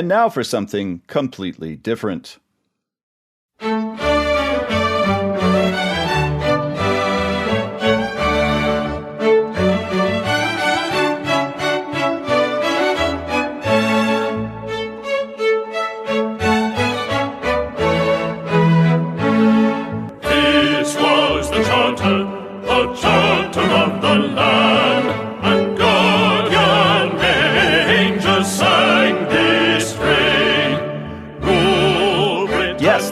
And now for something completely different.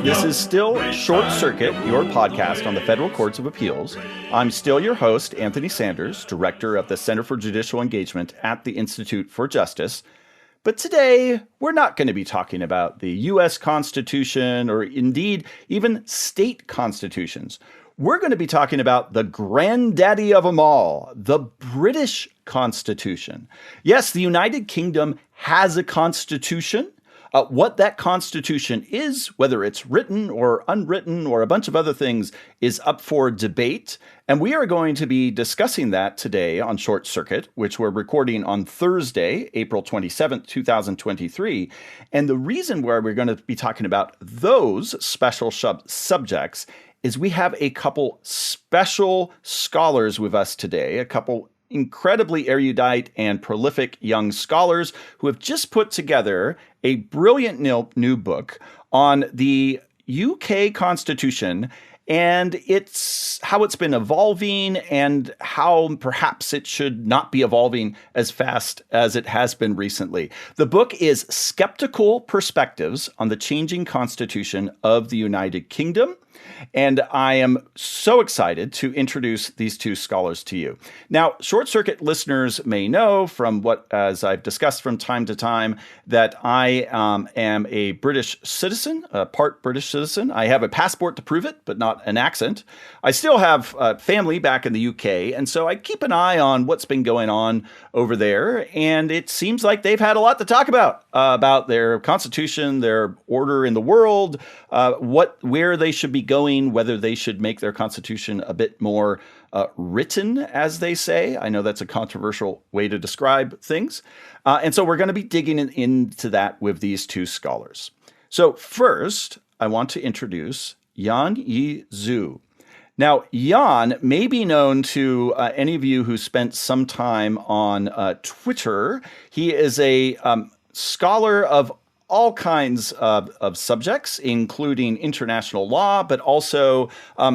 This is still Short Circuit, your podcast on the Federal Courts of Appeals. I'm still your host, Anthony Sanders, Director of the Center for Judicial Engagement at the Institute for Justice. But today, we're not going to be talking about the U.S. Constitution or indeed even state constitutions. We're going to be talking about the granddaddy of them all, the British Constitution. Yes, the United Kingdom has a constitution. What that constitution is, whether it's written or unwritten or a bunch of other things, is up for debate. And we are going to be discussing that today on Short Circuit, which we're recording on Thursday, April 27th, 2023. And the reason why we're going to be talking about those special subjects is we have a couple special scholars with us today, a couple incredibly erudite and prolific young scholars who have just put together a brilliant new book on the UK Constitution and how it's been evolving and how perhaps it should not be evolving as fast as it has been recently. The book is Sceptical Perspectives on the Changing Constitution of the United Kingdom. And I am so excited to introduce these two scholars to you. Now, Short Circuit listeners may know from as I've discussed from time to time, that I am a British citizen, a part British citizen. I have a passport to prove it, but not an accent. I still have family back in the UK, and so I keep an eye on what's been going on over there. And it seems like they've had a lot to talk about their constitution, their order in the world, where they should be going, whether they should make their constitution a bit more written, as they say. I know that's a controversial way to describe things. And so we're going to be digging into that with these two scholars. So first, I want to introduce Yuan Zhu. Now, Yuan may be known to any of you who spent some time on Twitter. He is a scholar of all kinds of subjects, including international law, but also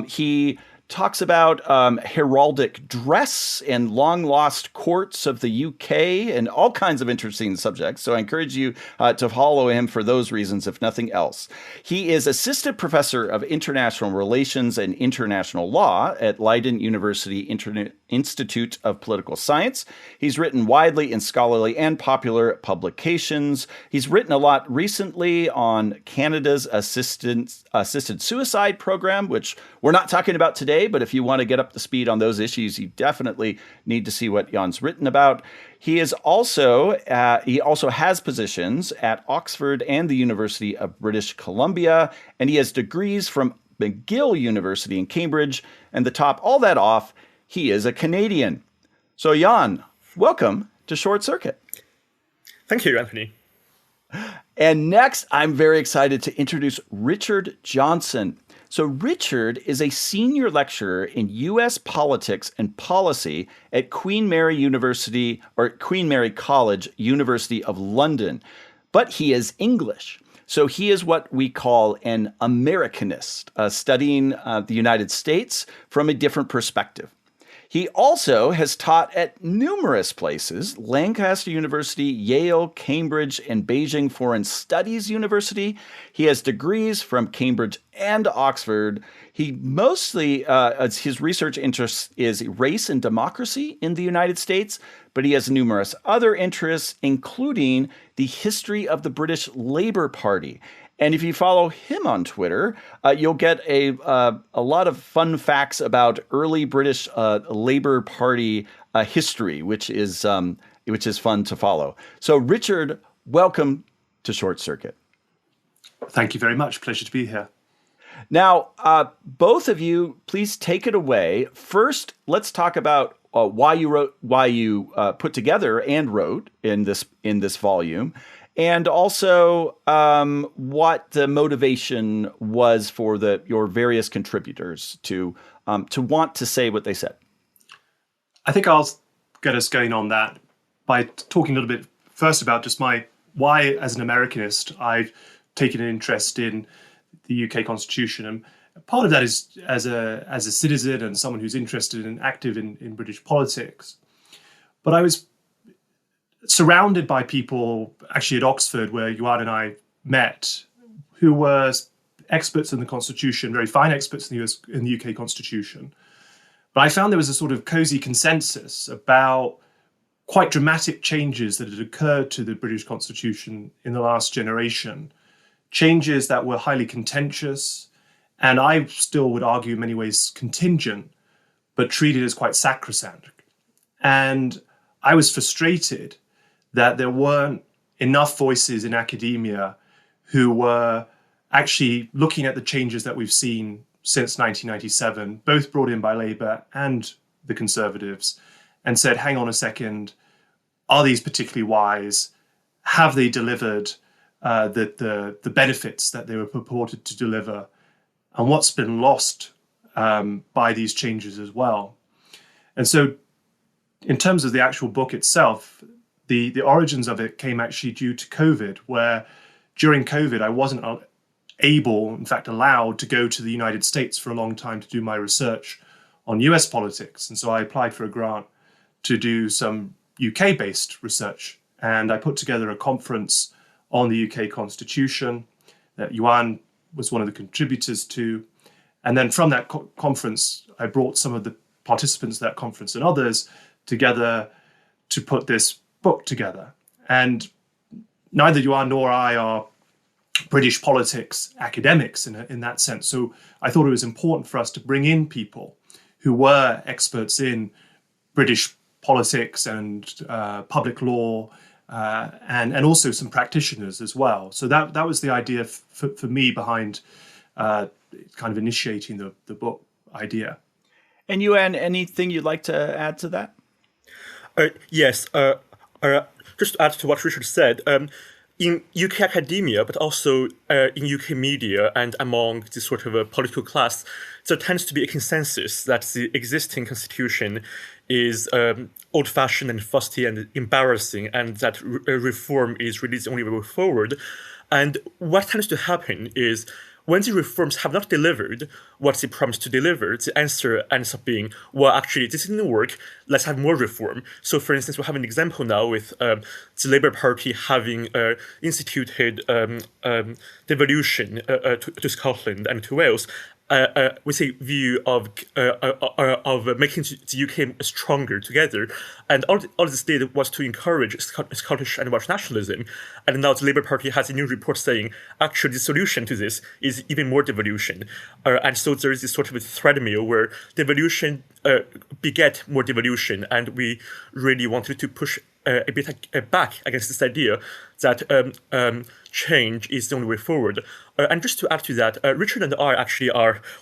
he talks about heraldic dress and long-lost courts of the UK and all kinds of interesting subjects. So I encourage you to follow him for those reasons, if nothing else. He is Assistant Professor of International Relations and International Law at Leiden University Institute of Political Science. He's written widely in scholarly and popular publications. He's written a lot recently on Canada's assisted suicide program, which we're not talking about today, but if you want to get up to speed on those issues, you definitely need to see what Yuan's written about. He also has positions at Oxford and the University of British Columbia, and he has degrees from McGill University in Cambridge. And to top all that off, he is a Canadian. So Yuan, welcome to Short Circuit. Thank you, Anthony. And next, I'm very excited to introduce Richard Johnson. So Richard is a senior lecturer in U.S. politics and policy at Queen Mary College, University of London. But he is English. So he is what we call an Americanist, studying the United States from a different perspective. He also has taught at numerous places: Lancaster University, Yale, Cambridge, and Beijing Foreign Studies University. He has degrees from Cambridge and Oxford. He mostly, his research interest is race and democracy in the United States, but he has numerous other interests, including the history of the British Labour Party. And if you follow him on Twitter, you'll get a lot of fun facts about early British Labour Party history, which is fun to follow. So, Richard, welcome to Short Circuit. Thank you very much. Pleasure to be here. Now, both of you, please take it away. First, let's talk about why you put together and wrote in this volume. and also what the motivation was for your various contributors to want to say what they said. I think I'll get us going on that by talking a little bit first about just why, as an Americanist, I've taken an interest in the UK Constitution. And part of that is as a citizen and someone who's interested and active in British politics. But I was surrounded by people, actually at Oxford, where Yuan and I met, who were experts in the Constitution, very fine experts in the UK Constitution. But I found there was a sort of cozy consensus about quite dramatic changes that had occurred to the British Constitution in the last generation, changes that were highly contentious, and I still would argue in many ways contingent, but treated as quite sacrosanct. And I was frustrated that there weren't enough voices in academia who were actually looking at the changes that we've seen since 1997, both brought in by Labour and the Conservatives, and said, hang on a second, are these particularly wise? Have they delivered the benefits that they were purported to deliver? And what's been lost by these changes as well? And so in terms of the actual book itself, the origins of it came actually due to COVID, where during COVID, I wasn't able, in fact, allowed to go to the United States for a long time to do my research on US politics. And so I applied for a grant to do some UK-based research. And I put together a conference on the UK Constitution that Yuan was one of the contributors to. And then from that conference, I brought some of the participants of that conference and others together to put this book together. And neither Yuan nor I are British politics academics in that sense. So I thought it was important for us to bring in people who were experts in British politics and public law, and also some practitioners as well. So that was the idea for me behind kind of initiating the book idea. And Yuan, anything you'd like to add to that? Yes. Just to add to what Richard said, in UK academia, but also in UK media and among the sort of a political class, there tends to be a consensus that the existing constitution is old-fashioned and fusty and embarrassing, and that reform is really the only way forward. And what tends to happen is when the reforms have not delivered what they promised to deliver, the answer ends up being, well, actually, this didn't work, let's have more reform. So, for instance, we have an example now with the Labour Party having instituted devolution to Scotland and to Wales, with a view of making the UK stronger together. And all this did was to encourage Scottish and Welsh nationalism. And now the Labour Party has a new report saying, actually, the solution to this is even more devolution. And so there is this sort of a treadmill where devolution beget more devolution. And we really wanted to push a bit back against this idea that change is the only way forward. And just to add to that, Richard and I actually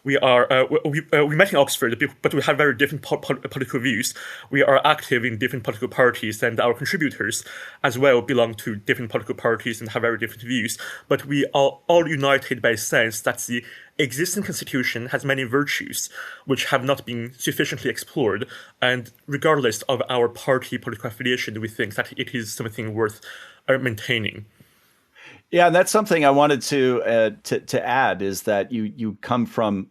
we met in Oxford, but we have very different political views. We are active in different political parties, and our contributors as well belong to different political parties and have very different views. But we are all united by a sense that the existing constitution has many virtues which have not been sufficiently explored. And regardless of our party political affiliation, we think that it is something worth maintaining. Yeah, that's something I wanted to add, is that you come from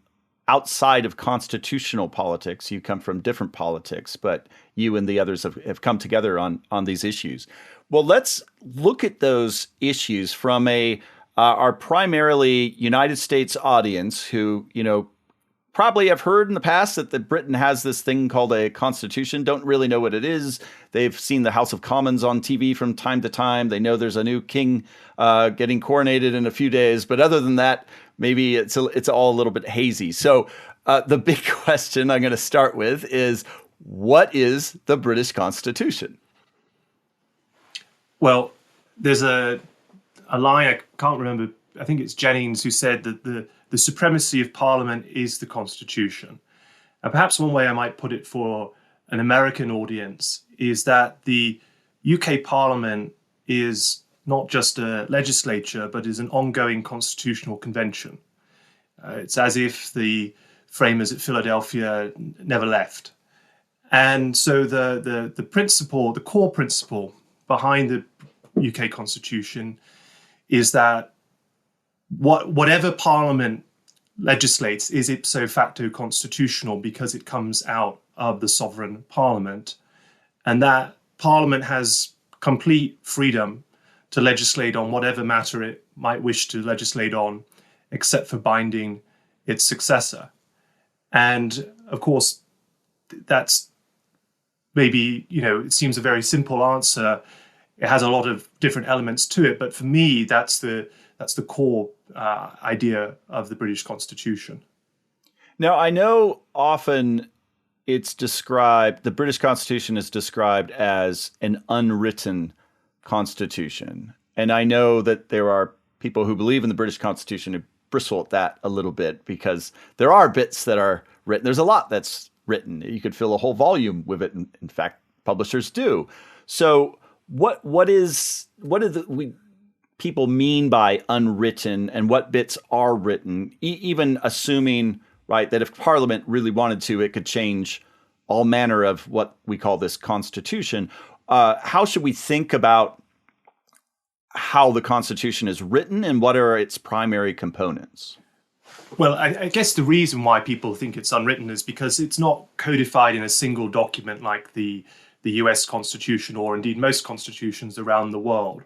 outside of constitutional politics. You come from different politics, but you and the others have come together on these issues. Well, let's look at those issues from our primarily United States audience, who probably have heard in the past that Britain has this thing called a constitution, don't really know what it is. They've seen the House of Commons on TV from time to time. They know there's a new king getting coronated in a few days. But other than that, maybe it's all a little bit hazy. So the big question I'm going to start with is, what is the British Constitution? Well, there's a line, I can't remember, I think it's Jennings, who said that the supremacy of Parliament is the Constitution. And perhaps one way I might put it for an American audience is that the UK Parliament is not just a legislature, but is an ongoing constitutional convention. It's as if the framers at Philadelphia never left. And so the principle, the core principle behind the UK Constitution is that whatever Parliament legislates is ipso facto constitutional because it comes out of the sovereign Parliament, and that Parliament has complete freedom to legislate on whatever matter it might wish to legislate on, except for binding its successor. And of course, that's maybe, it seems a very simple answer. It has a lot of different elements to it, but for me, that's the core idea of the British Constitution. Now, I know often the British Constitution is described as an unwritten constitution. And I know that there are people who believe in the British Constitution who bristle at that a little bit because there are bits that are written. There's a lot that's written. You could fill a whole volume with it. In fact, publishers do. So what do people mean by unwritten, and what bits are written, even assuming, right, that if Parliament really wanted to, it could change all manner of what we call this Constitution. How should we think about how the Constitution is written and what are its primary components? Well, I guess the reason why people think it's unwritten is because it's not codified in a single document like the US Constitution or indeed most constitutions around the world.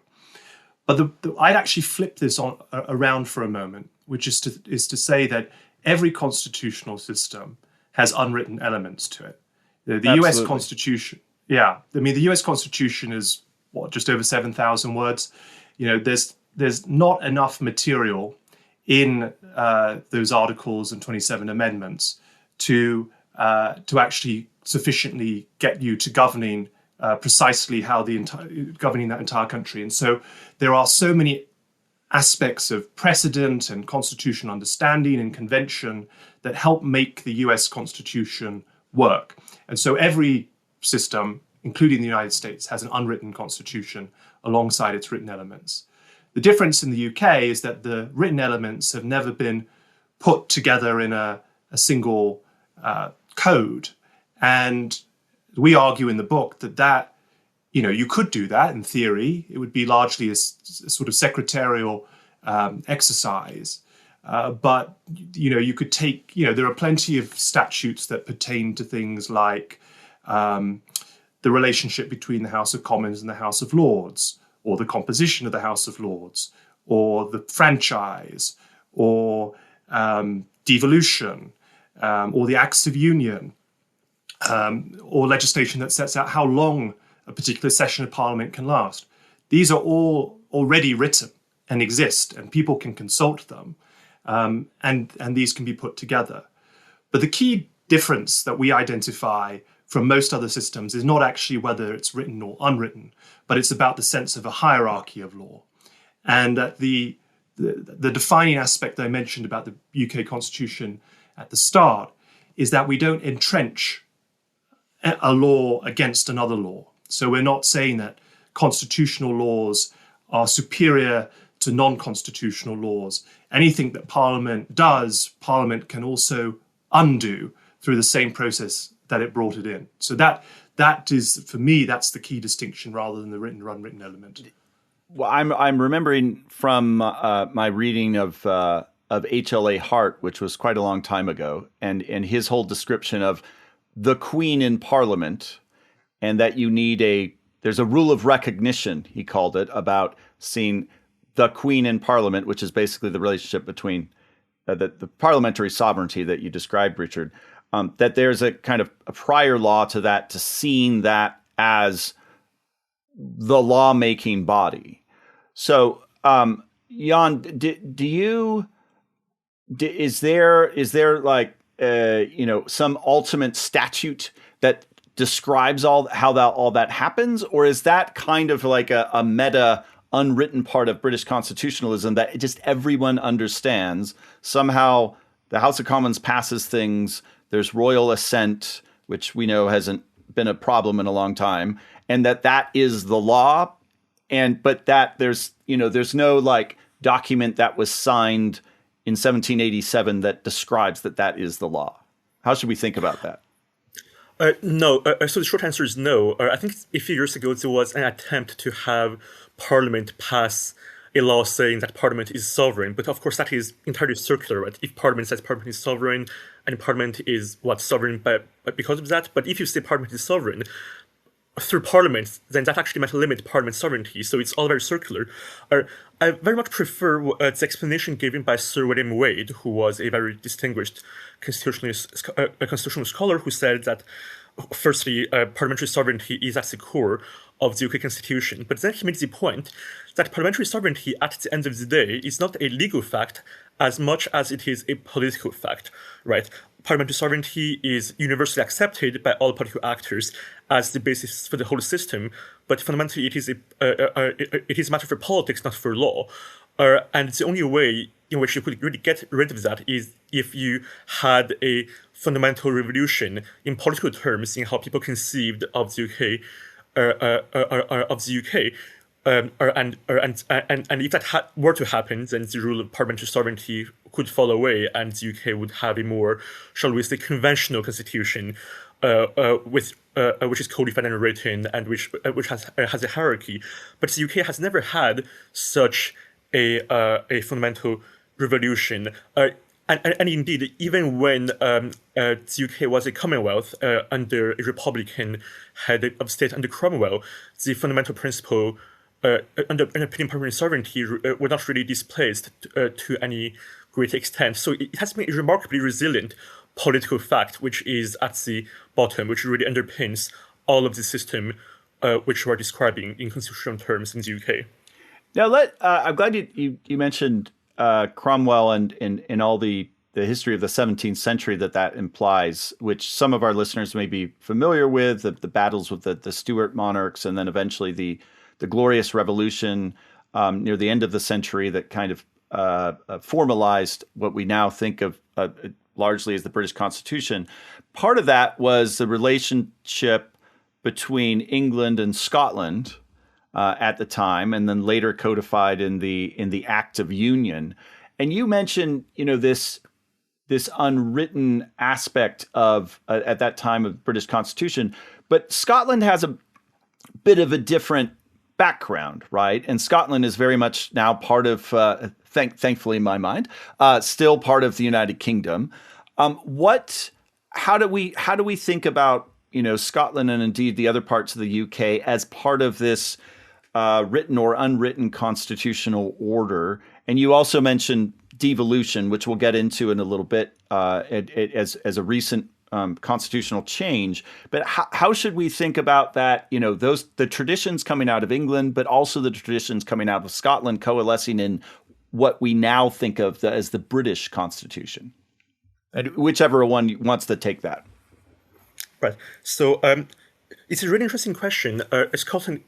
But I'd actually flip this around for a moment, which is to say that every constitutional system has unwritten elements to it. The US Constitution, the US Constitution is just over 7,000 words. There's not enough material in those articles and 27 amendments to actually sufficiently get you to governing precisely how governing that entire country. And so there are so many aspects of precedent and constitutional understanding and convention that help make the US Constitution work. And so every system, including the United States, has an unwritten constitution alongside its written elements. The difference in the UK is that the written elements have never been put together in a single code. And we argue in the book that you could do that in theory. It would be largely a sort of secretarial exercise. But you could take, there are plenty of statutes that pertain to things like the relationship between the House of Commons and the House of Lords, or the composition of the House of Lords, or the franchise, or devolution, or the Acts of Union, or legislation that sets out how long a particular session of Parliament can last. These are all already written and exist, and people can consult them, and these can be put together. But the key difference that we identify from most other systems is not actually whether it's written or unwritten, but it's about the sense of a hierarchy of law. And that the defining aspect that I mentioned about the UK Constitution at the start is that we don't entrench a law against another law. So we're not saying that constitutional laws are superior to non-constitutional laws. Anything that Parliament does, Parliament can also undo through the same process that it brought it in. So that is, for me, that's the key distinction rather than the written or unwritten element. Well, I'm remembering from my reading of H.L.A. Hart, which was quite a long time ago, and his whole description of the Queen in Parliament, and that you need there's a rule of recognition, he called it, about seeing the Queen in Parliament, which is basically the relationship between the parliamentary sovereignty that you described, Richard, that there's a kind of a prior law to that, to seeing that as the lawmaking body. So, Yuan, is there like some ultimate statute that describes all that happens, or is that kind of like a meta unwritten part of British constitutionalism that just everyone understands? Somehow the House of Commons passes things, there's royal assent, which we know hasn't been a problem in a long time, and that is the law, but that there's no like document that was signed in 1787 that describes that is the law. How should we think about that? No. So the short answer is no. I think a few years ago there was an attempt to have Parliament pass a law saying that Parliament is sovereign, but of course that is entirely circular. Right? If Parliament says Parliament is sovereign, and Parliament is sovereign because of that, but if you say Parliament is sovereign through Parliament, then that actually might limit Parliament's sovereignty. So it's all very circular. I very much prefer the explanation given by Sir William Wade, who was a very distinguished constitutional scholar, who said that, firstly, parliamentary sovereignty is at the core of the UK Constitution. But then he made the point that parliamentary sovereignty, at the end of the day, is not a legal fact as much as it is a political fact, right? Parliamentary sovereignty is universally accepted by all political actors as the basis for the whole system, but fundamentally it is a matter for politics, not for law. And the only way in which you could really get rid of that is if you had a fundamental revolution in political terms in how people conceived of the UK, and if that were to happen, then the rule of parliamentary sovereignty could fall away, and the UK would have a more, shall we say, conventional constitution, which is codified and written, and which has a hierarchy. But the UK has never had such a fundamental revolution. And indeed, even when the UK was a Commonwealth under a Republican head of state under Cromwell, the fundamental principle underpinning parliamentary sovereignty were not really displaced to any great extent. So it has been a remarkably resilient political fact, which is at the bottom, which really underpins all of the system which we're describing in constitutional terms in the UK. Now, I'm glad you mentioned Cromwell and all the history of the 17th century that implies, which some of our listeners may be familiar with, the battles with the Stuart monarchs, and then eventually the Glorious Revolution near the end of the century that kind of formalized what we now think of largely as the British Constitution. Part of that was the relationship between England and Scotland at the time, and then later codified in the Act of Union. And you mentioned, this unwritten aspect of at that time of the British Constitution, but Scotland has a bit of a different background, right? And Scotland is very much now part of, thankfully in my mind, still part of the United Kingdom. How do we think about Scotland and indeed the other parts of the UK as part of this written or unwritten constitutional order? And you also mentioned devolution, which we'll get into in a little bit as a recent constitutional change. But how should we think about that? The traditions coming out of England, but also the traditions coming out of Scotland coalescing in what we now think of as the British Constitution. And whichever one wants to take that. Right. So it's a really interesting question. Scotland,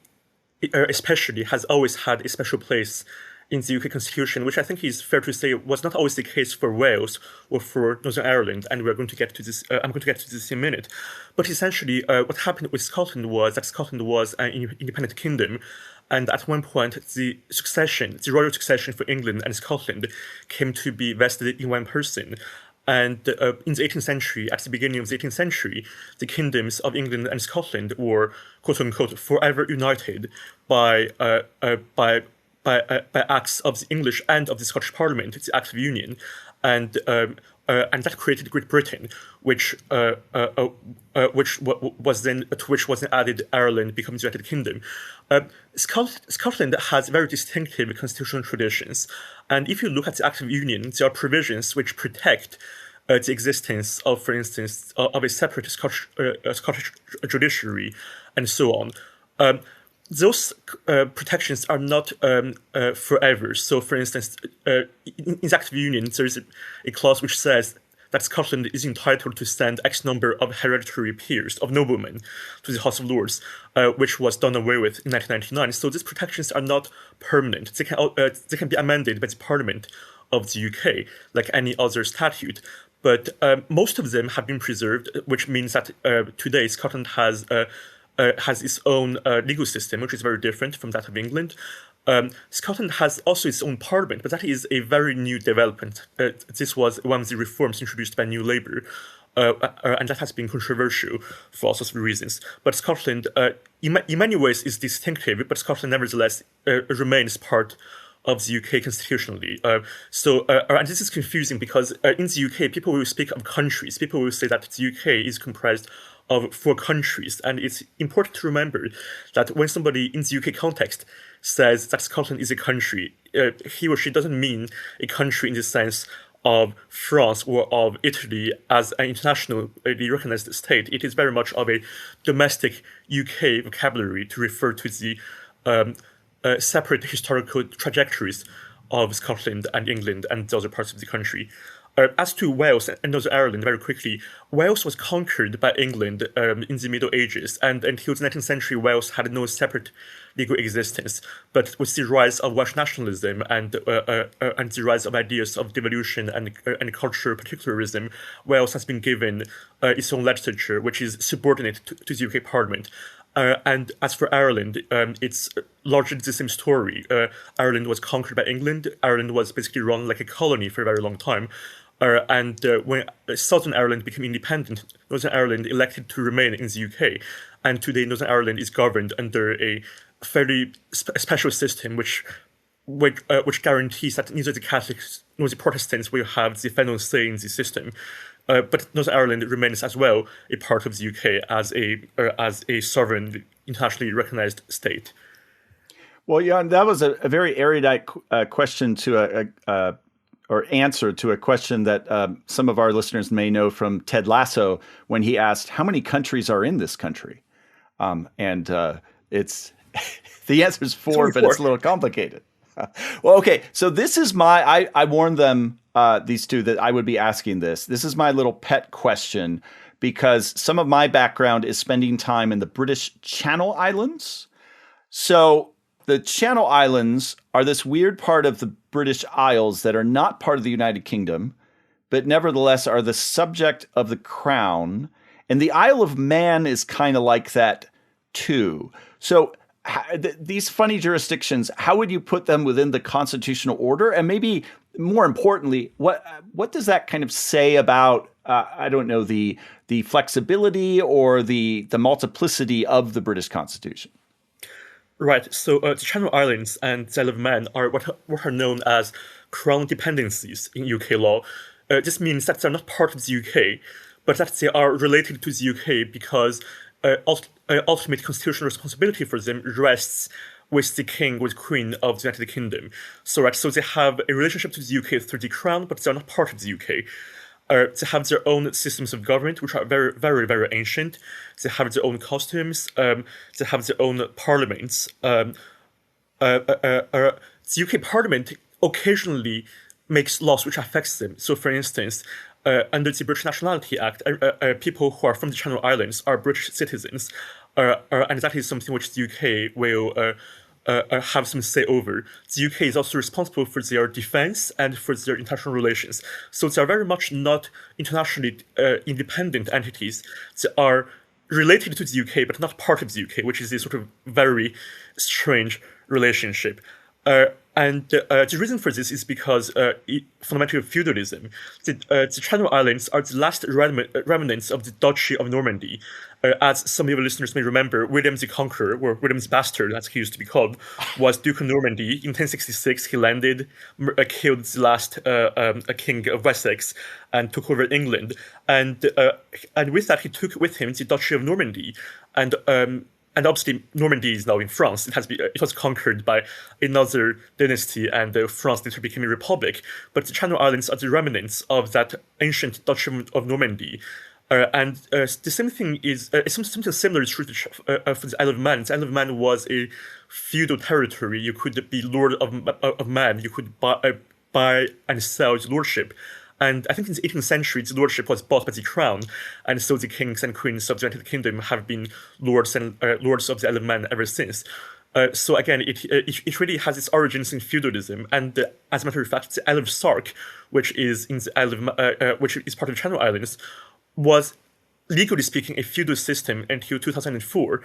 especially, has always had a special place in the UK Constitution, which I think is fair to say was not always the case for Wales or for Northern Ireland, and we're going to get to this. I'm going to get to this in a minute. But essentially, what happened with Scotland was that Scotland was an independent kingdom, and at one point, the royal succession for England and Scotland, came to be vested in one person. And in the 18th century, at the beginning of the 18th century, the kingdoms of England and Scotland were, quote unquote, forever united by acts of the English and of the Scottish Parliament, the Act of Union, and that created Great Britain, which was then added Ireland, becoming the United Kingdom. Scotland has very distinctive constitutional traditions, and if you look at the Act of Union, there are provisions which protect the existence of, for instance, of a separate Scottish judiciary, and so on. Those protections are not forever. So, for instance, in the Act of Union, there is a clause which says that Scotland is entitled to send X number of hereditary peers, of noblemen, to the House of Lords, which was done away with in 1999. So these protections are not permanent. They can be amended by the Parliament of the UK, like any other statute. But most of them have been preserved, which means that today Scotland has has its own legal system, which is very different from that of England. Scotland has also its own parliament, but that is a very new development. This was one of the reforms introduced by New Labour, and that has been controversial for all sorts of reasons. But Scotland, in many ways, is distinctive, but Scotland nevertheless remains part of the UK constitutionally. And this is confusing because in the UK, people will speak of countries. People will say that the UK is comprised of 4 countries. And it's important to remember that when somebody in the UK context says that Scotland is a country, he or she doesn't mean a country in the sense of France or of Italy as an internationally recognized state. It is very much of a domestic UK vocabulary to refer to the separate historical trajectories of Scotland and England and the other parts of the country. As to Wales and Northern Ireland, very quickly, Wales was conquered by England in the Middle Ages, and until the 19th century, Wales had no separate legal existence. But with the rise of Welsh nationalism and the rise of ideas of devolution and cultural particularism, Wales has been given its own legislature, which is subordinate to the UK Parliament. And as for Ireland, it's largely the same story. Ireland was conquered by England. Ireland was basically run like a colony for a very long time. And when Southern Ireland became independent, Northern Ireland elected to remain in the UK. And today, Northern Ireland is governed under a fairly special system, which guarantees that neither the Catholics nor the Protestants will have the final say in the system. But Northern Ireland remains as well a part of the UK as a sovereign, internationally recognized state. Well, Yuan, that was a very erudite question to or answer to a question that some of our listeners may know from Ted Lasso when he asked, how many countries are in this country? And it's the answer is 4, but it's a little complicated. Well, okay. So this is I warned them, these two, that I would be asking this. This is my little pet question because some of my background is spending time in the British Channel Islands. So the Channel Islands are this weird part of the British Isles that are not part of the United Kingdom, but nevertheless are the subject of the Crown. And the Isle of Man is kind of like that too. So these funny jurisdictions, how would you put them within the constitutional order? And maybe more importantly, what does that kind of say about, I don't know, the flexibility or the multiplicity of the British Constitution? Right. So the Channel Islands and the Isle of Man are what are known as crown dependencies in UK law. This means that they're not part of the UK, but that they are related to the UK because ultimate constitutional responsibility for them rests with the king or the queen of the United Kingdom. So they have a relationship to the UK through the crown, but they're not part of the UK. They have their own systems of government, which are very, very, very ancient. They have their own costumes. They have their own parliaments. The UK Parliament occasionally makes laws which affects them. So, for instance, under the British Nationality Act, people who are from the Channel Islands are British citizens, and that is something which the UK will have some say over. The UK is also responsible for their defense and for their international relations. So they are very much not internationally independent entities. They are related to the UK, but not part of the UK, which is a sort of very strange relationship. And the reason for this is because fundamentally of feudalism. The Channel Islands are the last remnants of the Duchy of Normandy. As some of your listeners may remember, William the Conqueror, or William's bastard, as he used to be called, was Duke of Normandy. In 1066, he landed, killed the last king of Wessex, and took over England. And with that, he took with him the Duchy of Normandy. And obviously, Normandy is now in France. It was conquered by another dynasty, and France later became a republic. But the Channel Islands are the remnants of that ancient Duchy of Normandy. And the same thing is something similar is true for the Isle of Man. The Isle of Man was a feudal territory. You could be lord of Man. You could buy and sell the lordship. And I think in the 18th century, the lordship was bought by the crown, and so the kings and queens of the United Kingdom have been lords of the Isle of Man ever since. So again, it really has its origins in feudalism, and as a matter of fact, the Isle of Sark, which is in the which is part of the Channel Islands, was legally speaking, a feudal system until 2004.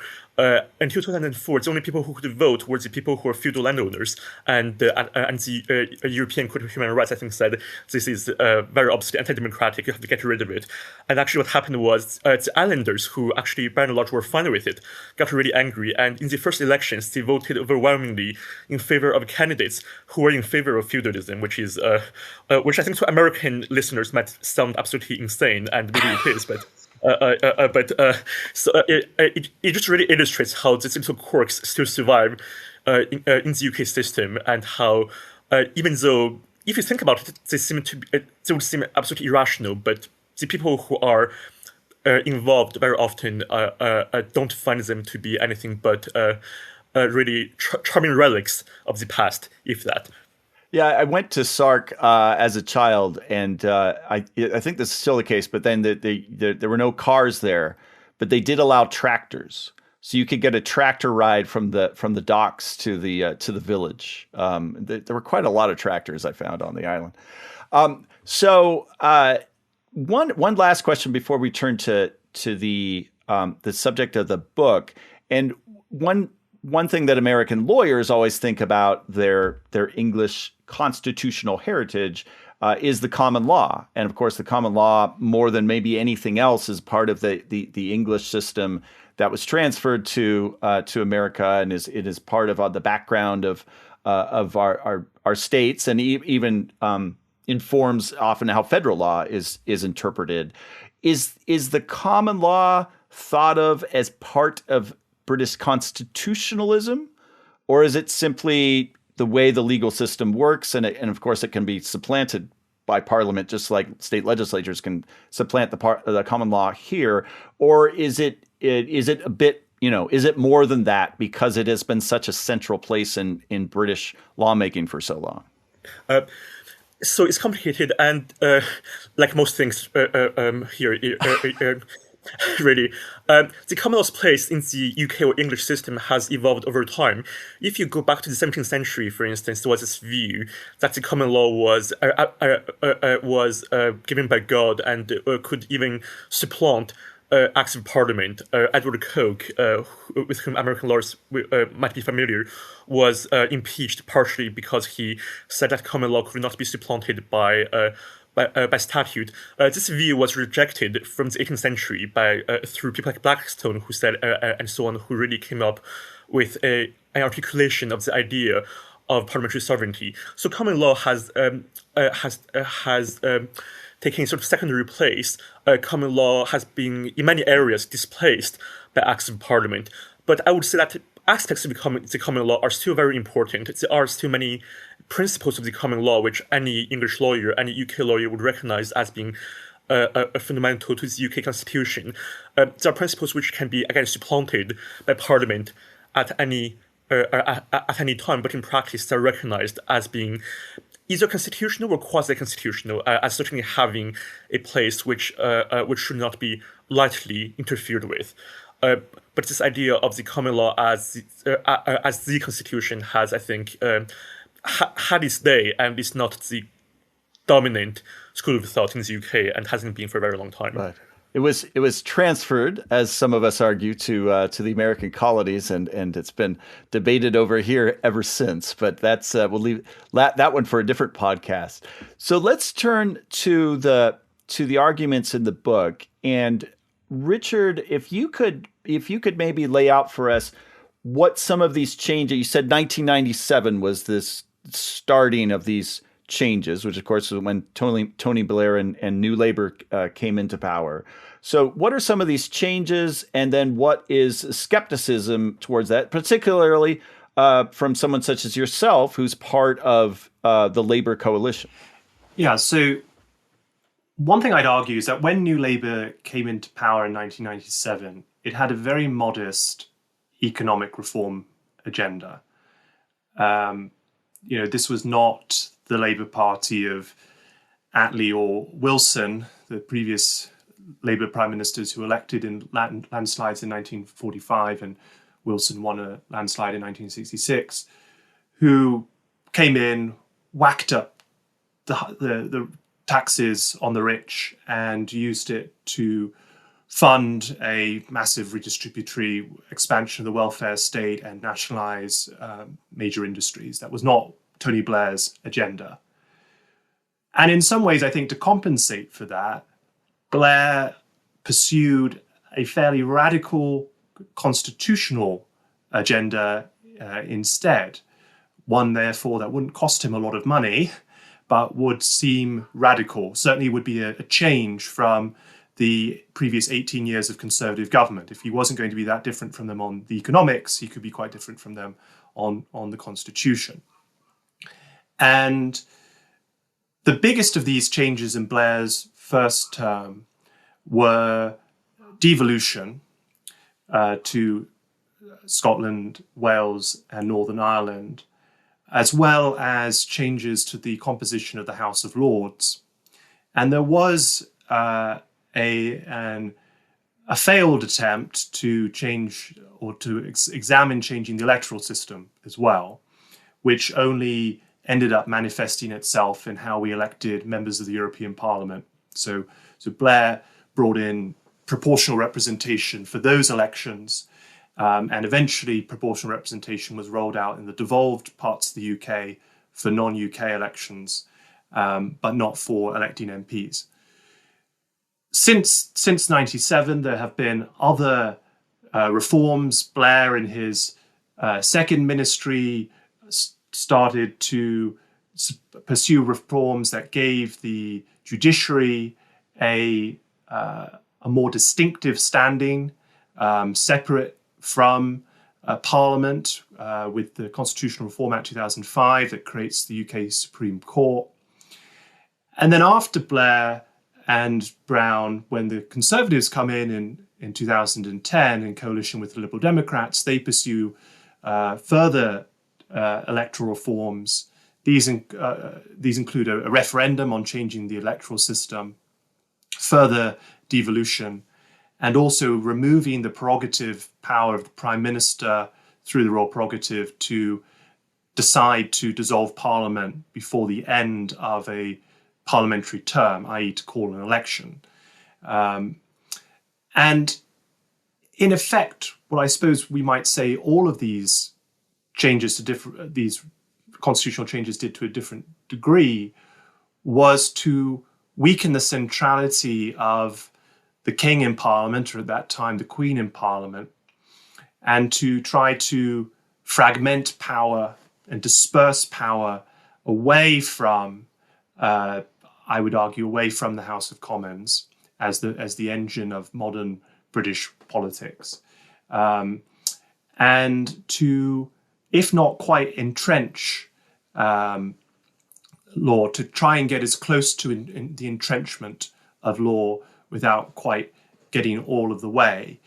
Until 2004, the only people who could vote were the people who were feudal landowners, and the European Court of Human Rights, I think, said this is very obviously anti-democratic. You have to get rid of it. And actually, what happened was the islanders, who actually by and large were fine with it, got really angry, and in the first elections, they voted overwhelmingly in favor of candidates who were in favor of feudalism, which I think to American listeners might sound absolutely insane, and maybe it is, but. It just really illustrates how these little quirks still survive in the UK system, and how even though, if you think about it, they would seem absolutely irrational, but the people who are involved very often don't find them to be anything but really charming relics of the past, if that. Yeah, I went to Sark as a child, and I think this is still the case. But then there were no cars there, but they did allow tractors, so you could get a tractor ride from the docks to the village. There were quite a lot of tractors I found on the island. So one last question before we turn to the subject of the book, and one thing that American lawyers always think about their English constitutional heritage is the common law. And of course, the common law, more than maybe anything else, is part of the English system that was transferred to America, and it is part of the background of our states, and even informs often how federal law is interpreted. Is the common law thought of as part of British constitutionalism, or is it simply the way the legal system works? And of course, it can be supplanted by Parliament, just like state legislatures can supplant the common law here. Or is it a bit, is it more than that because it has been such a central place in British lawmaking for so long? So it's complicated, and like most things here. Really. The common law's place in the UK or English system has evolved over time. If you go back to the 17th century, for instance, there was this view that the common law was given by God and could even supplant acts of parliament. Edward Coke, with whom American lawyers might be familiar, was impeached partially because he said that common law could not be supplanted by statute. This view was rejected from the 18th century through people like Blackstone, who said, and so on, who really came up with an articulation of the idea of parliamentary sovereignty. So common law has taken sort of secondary place. Common law has been, in many areas, displaced by acts of parliament. But I would say that aspects of the common law are still very important. There are still many principles of the common law which any English lawyer, any UK lawyer would recognize as being fundamental to the UK constitution. There are principles which can be, again, supplanted by Parliament at any time, but in practice they're recognized as being either constitutional or quasi-constitutional, as certainly having a place which should not be lightly interfered with. But this idea of the common law as the constitution has, I think, had its day, and is not the dominant school of thought in the UK, and hasn't been for a very long time. Right. It was transferred, as some of us argue, to the American colonies, and it's been debated over here ever since. But that's we'll leave that one for a different podcast. So let's turn to the arguments in the book. And Richard, if you could maybe lay out for us what some of these changes. You said 1997 was this starting of these changes, which of course was when Tony Blair and New Labour came into power. So what are some of these changes, and then what is skepticism towards that, particularly from someone such as yourself, who's part of the Labour coalition? Yeah, so one thing I'd argue is that when New Labour came into power in 1997, it had a very modest economic reform agenda. This was not the Labour Party of Attlee or Wilson, the previous Labour prime ministers who were elected in landslides in 1945, and Wilson won a landslide in 1966, who came in, whacked up the taxes on the rich, and used it to fund a massive redistributory expansion of the welfare state and nationalize major industries. That was not Tony Blair's agenda. And in some ways, I think to compensate for that, Blair pursued a fairly radical constitutional agenda instead. One, therefore, that wouldn't cost him a lot of money, but would seem radical, certainly would be a change from the previous 18 years of Conservative government. If he wasn't going to be that different from them on the economics, he could be quite different from them on the Constitution. And the biggest of these changes in Blair's first term were devolution to Scotland, Wales, and Northern Ireland, as well as changes to the composition of the House of Lords. And there was a failed attempt to change or to examine changing the electoral system as well, which only ended up manifesting itself in how we elected members of the European Parliament. So Blair brought in proportional representation for those elections, and eventually proportional representation was rolled out in the devolved parts of the UK for non-UK elections, but not for electing MPs. Since 97, there have been other reforms. Blair, in his second ministry, started to pursue reforms that gave the judiciary a more distinctive standing, separate from Parliament, with the Constitutional Reform Act 2005 that creates the UK Supreme Court. And then after Blair and Brown, when the Conservatives come in 2010 in coalition with the Liberal Democrats, they pursue further electoral reforms. These include a referendum on changing the electoral system, further devolution, and also removing the prerogative power of the Prime Minister through the royal prerogative to decide to dissolve Parliament before the end of a parliamentary term, i.e. to call an election. And in effect, what I suppose we might say all of these changes to these constitutional changes did to a different degree was to weaken the centrality of the king in Parliament, or at that time the Queen in Parliament, and to try to fragment power and disperse power away from, I would argue, away from the House of Commons as the engine of modern British politics, and to, if not quite entrench law, to try and get as close to the entrenchment of law without quite getting all of the way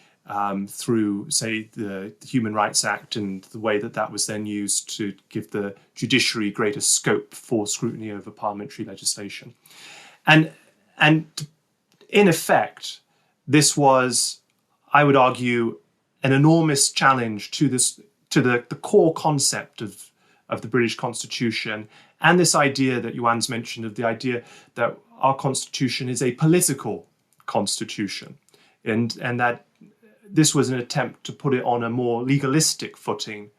through, say, the Human Rights Act and the way that was then used to give the judiciary greater scope for scrutiny over parliamentary legislation. And in effect, this was, I would argue, an enormous challenge to the core concept of the British Constitution, and this idea that Yuan's mentioned, of the idea that our Constitution is a political constitution, and that this was an attempt to put it on a more legalistic footing,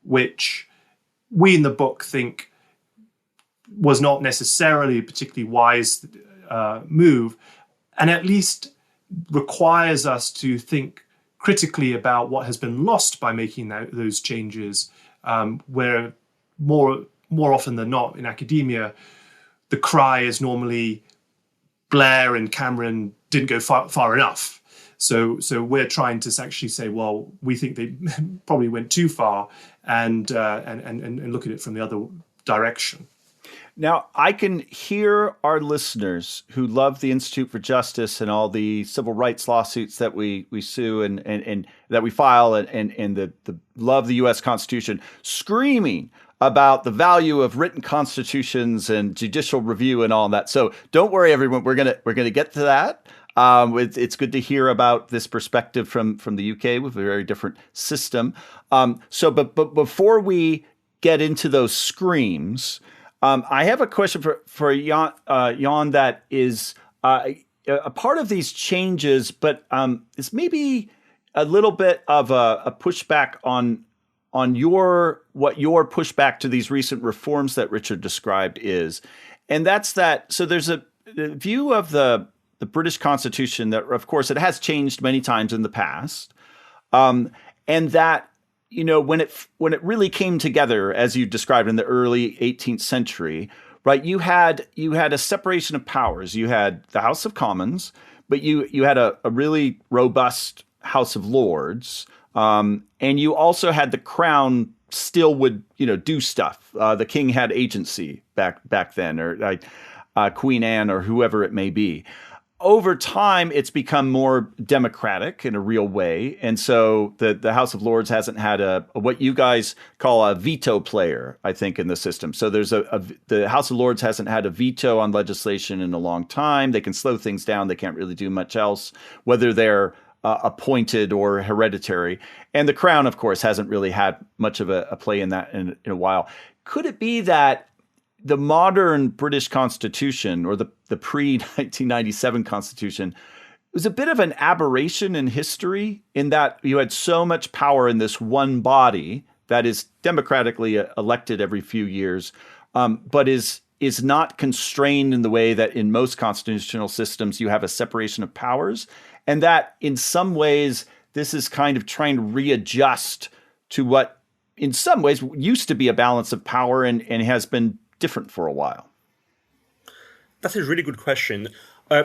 which we in the book think was not necessarily a particularly wise move, and at least requires us to think critically about what has been lost by making those changes, where more often than not in academia, the cry is normally Blair and Cameron didn't go far enough. So we're trying to actually say, well, we think they probably went too far, and look at it from the other direction. Now, I can hear our listeners who love the Institute for Justice and all the civil rights lawsuits that we sue and that we file and the love the U.S. Constitution screaming about the value of written constitutions and judicial review and all that. So don't worry, everyone. We're gonna get to that. It's good to hear about this perspective from the UK with a very different system. But before we get into those screams, I have a question for Yuan that is, a part of these changes, but it's maybe a little bit of a pushback on what your pushback to these recent reforms that Richard described is, and that's that. So there's a view of the British Constitution that, of course, it has changed many times in the past, and that when it really came together, as you described in the early 18th century, right? You had a separation of powers. You had the House of Commons, but you had a really robust House of Lords. And you also had the crown still would, do stuff. The king had agency back then, or Queen Anne, or whoever it may be. Over time, it's become more democratic in a real way. And so the House of Lords hasn't had what you guys call a veto player, I think, in the system. So there's the House of Lords hasn't had a veto on legislation in a long time. They can slow things down. They can't really do much else, whether they're appointed or hereditary. And the crown, of course, hasn't really had much of a play in that in a while. Could it be that the modern British Constitution, or the pre-1997 Constitution, was a bit of an aberration in history, in that you had so much power in this one body that is democratically elected every few years, but is not constrained in the way that in most constitutional systems you have a separation of powers, and that in some ways this is kind of trying to readjust to what in some ways used to be a balance of power and has been different for a while? That's a really good question.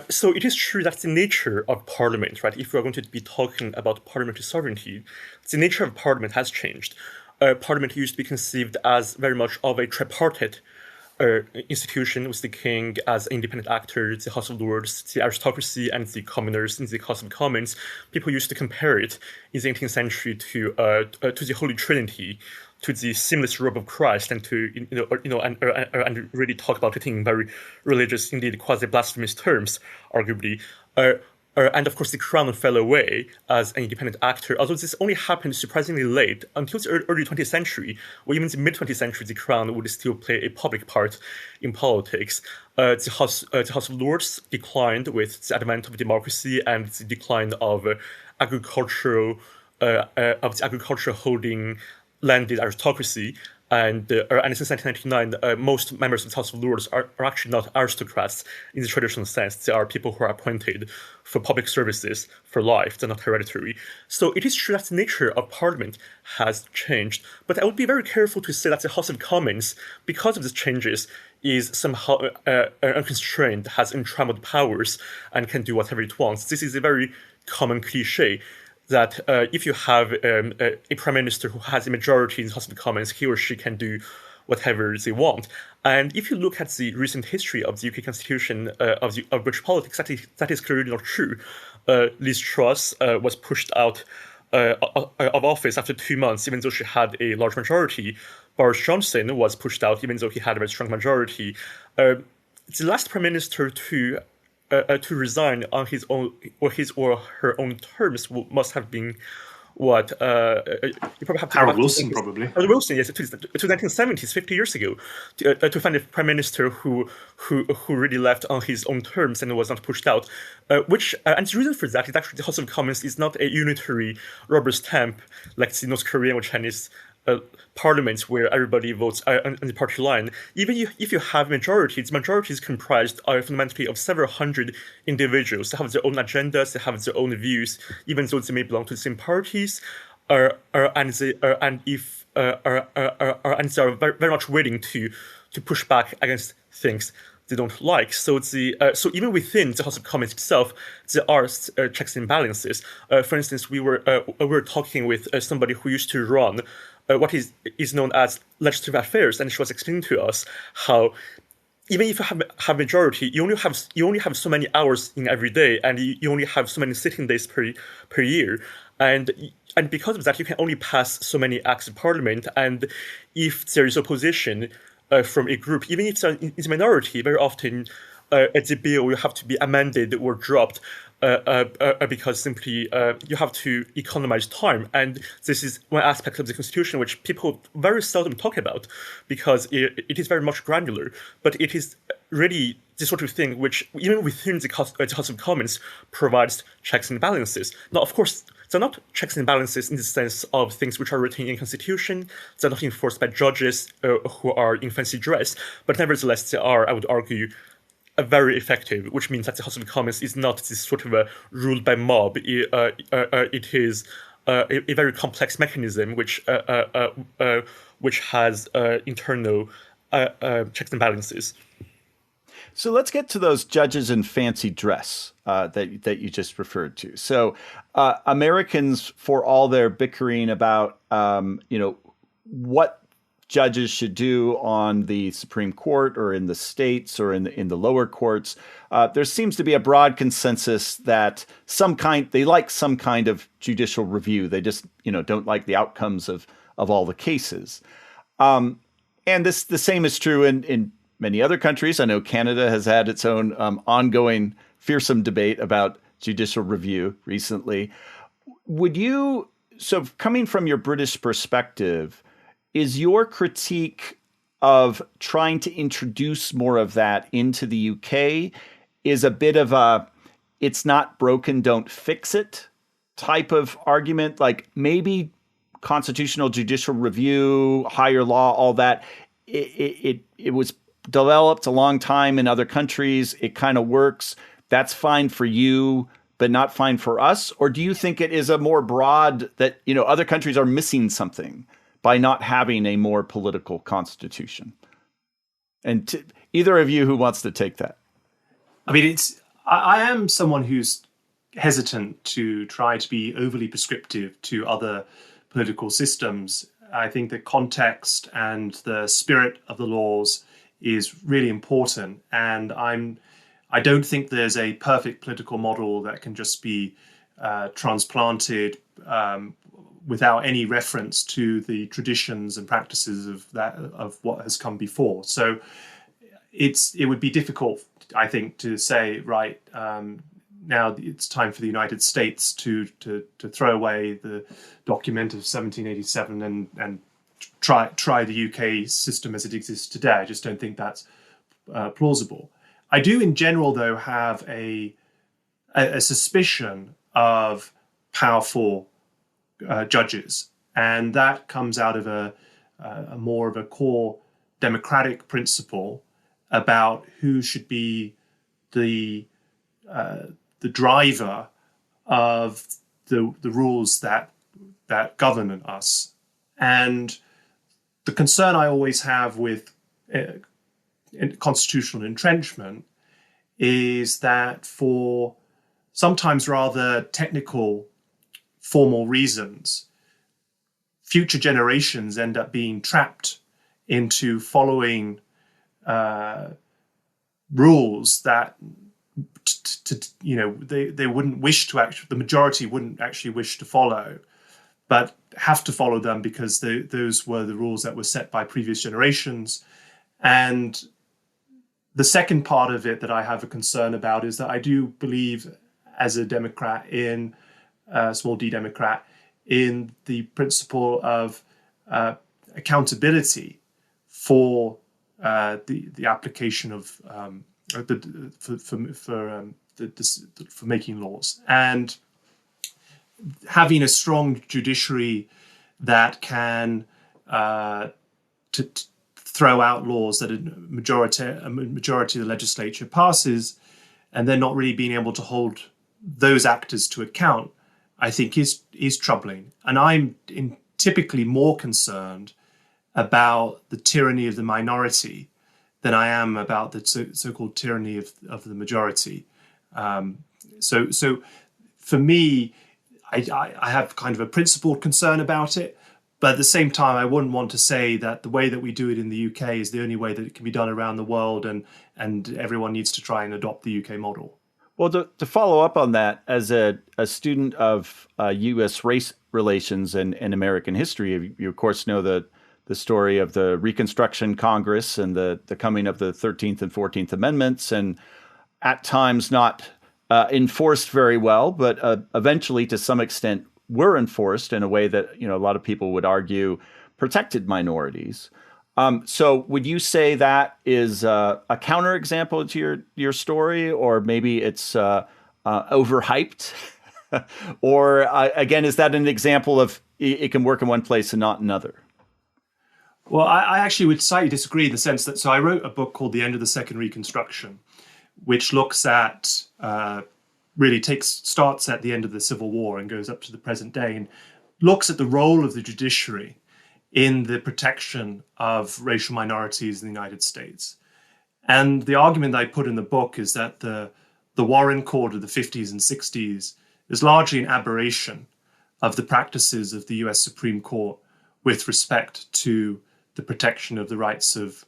So it is true that the nature of parliament, right? If we're going to be talking about parliamentary sovereignty, the nature of parliament has changed. Parliament used to be conceived as very much of a tripartite institution, with the king as an independent actor, the House of Lords, the aristocracy, and the commoners in the House of Commons. People used to compare it in the 18th century to the Holy Trinity, to the seamless robe of Christ, and to and really talk about it in very religious, indeed quasi-blasphemous terms, arguably. And of course, the crown fell away as an independent actor, although this only happened surprisingly late. Until the early 20th century, or even the mid-20th century, the crown would still play a public part in politics. The House of Lords declined with the advent of democracy and the decline of agricultural holding landed aristocracy. And since 1999, most members of the House of Lords are actually not aristocrats in the traditional sense. They are people who are appointed for public services for life. They're not hereditary. So it is true that the nature of Parliament has changed. But I would be very careful to say that the House of Commons, because of these changes, is somehow unconstrained, has untrammeled powers, and can do whatever it wants. This is a very common cliche, that if you have a prime minister who has a majority in the House of Commons, he or she can do whatever they want. And if you look at the recent history of the UK Constitution of British politics, that is clearly not true. Liz Truss was pushed out of office after 2 months, even though she had a large majority. Boris Johnson was pushed out, even though he had a very strong majority. The last prime minister to resign on his or her own terms must have been what you probably have to Harold Wilson, probably. Harold Wilson, yes, to the 1970s, 50 years ago, to find a prime minister who really left on his own terms and was not pushed out. And the reason for that is actually the House of Commons is not a unitary rubber stamp like the North Korean or Chinese parliaments where everybody votes on the party line. Even if you have majorities, majorities comprised fundamentally of several hundred individuals. They have their own agendas, they have their own views, even though they may belong to the same parties, and they are very much willing to push back against things they don't like. So so even within the House of Commons itself, there are checks and balances. For instance, we were talking with somebody who used to run what is known as legislative affairs, and she was explaining to us how even if you have majority, you only have so many hours in every day, and you only have so many sitting days per year, and because of that, you can only pass so many acts of parliament. And if there is opposition from a group, even if it's a minority, very often the bill will have to be amended or dropped because simply you have to economize time. And this is one aspect of the Constitution which people very seldom talk about, because it is very much granular. But it is really this sort of thing, which even within the House of Commons provides checks and balances. Now, of course, they're not checks and balances in the sense of things which are written in Constitution. They're not enforced by judges who are in fancy dress, but nevertheless, they are, I would argue, very effective, which means that the House of Commons is not this sort of a ruled by mob. It is a very complex mechanism which has internal checks and balances. So let's get to those judges in fancy dress that you just referred to. So Americans, for all their bickering about what judges should do on the Supreme Court or in the states or in the lower courts, there seems to be a broad consensus that they like some kind of judicial review. They just don't like the outcomes of all the cases. And the same is true in many other countries. I know Canada has had its own ongoing fearsome debate about judicial review recently. So coming from your British perspective, is your critique of trying to introduce more of that into the UK is a bit of a it's not broken, don't fix it type of argument? Like maybe constitutional judicial review, higher law, all that, it was developed a long time in other countries. It kind of works. That's fine for you, but not fine for us? Or do you think it is a more broad that, other countries are missing something by not having a more political constitution? And either of you who wants to take that? I mean, I am someone who's hesitant to try to be overly prescriptive to other political systems. I think the context and the spirit of the laws is really important. And I don't think there's a perfect political model that can just be transplanted without any reference to the traditions and practices of what has come before. So it would be difficult, I think, to say, right, now it's time for the United States to throw away the document of 1787 and try the UK system as it exists today. I just don't think that's plausible. I do, in general, though, have a suspicion of powerful judges, and that comes out of a more of a core democratic principle about who should be the driver of the rules that govern us. And the concern I always have with constitutional entrenchment is that for sometimes rather technical, formal reasons, future generations end up being trapped into following rules that they wouldn't wish to the majority wouldn't actually wish to follow, but have to follow them because those were the rules that were set by previous generations. And the second part of it that I have a concern about is that I do believe, as a Democrat, in small d Democrat, in the principle of accountability for the application of for making laws, and having a strong judiciary that can throw out laws that a majority of the legislature passes, and then not really being able to hold those actors to account, I think is troubling. And I'm typically more concerned about the tyranny of the minority than I am about the so-called tyranny of the majority. So for me, I have kind of a principled concern about it, but at the same time, I wouldn't want to say that the way that we do it in the UK is the only way that it can be done around the world, and everyone needs to try and adopt the UK model. Well, to follow up on that, as a student of U.S. race relations and American history, you of course know the story of the Reconstruction Congress and the coming of the 13th and 14th Amendments, and at times not enforced very well, but eventually to some extent were enforced in a way that a lot of people would argue protected minorities. So would you say that is a counterexample to your story, or maybe it's overhyped? Or again, is that an example of it can work in one place and not another? Well, I actually would slightly disagree in the sense that, so I wrote a book called The End of the Second Reconstruction, which looks at, starts at the end of the Civil War and goes up to the present day, and looks at the role of the judiciary in the protection of racial minorities in the United States. And the argument that I put in the book is that the Warren Court of the 50s and 60s is largely an aberration of the practices of the US Supreme Court with respect to the protection of the rights of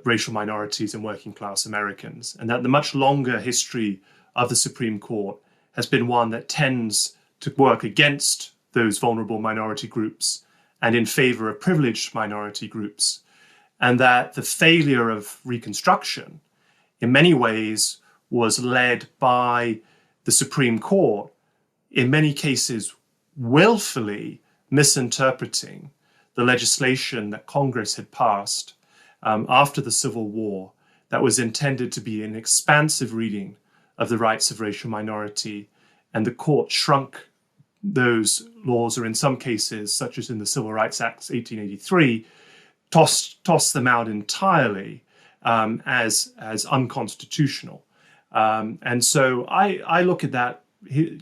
racial minorities and working class Americans, and that the much longer history of the Supreme Court has been one that tends to work against those vulnerable minority groups and in favor of privileged minority groups, and that the failure of Reconstruction in many ways was led by the Supreme Court, in many cases willfully misinterpreting the legislation that Congress had passed after the Civil War that was intended to be an expansive reading of the rights of racial minority. And the court shrunk those laws, or in some cases, such as in the Civil Rights Act 1883, tossed them out entirely as unconstitutional. And so I look at that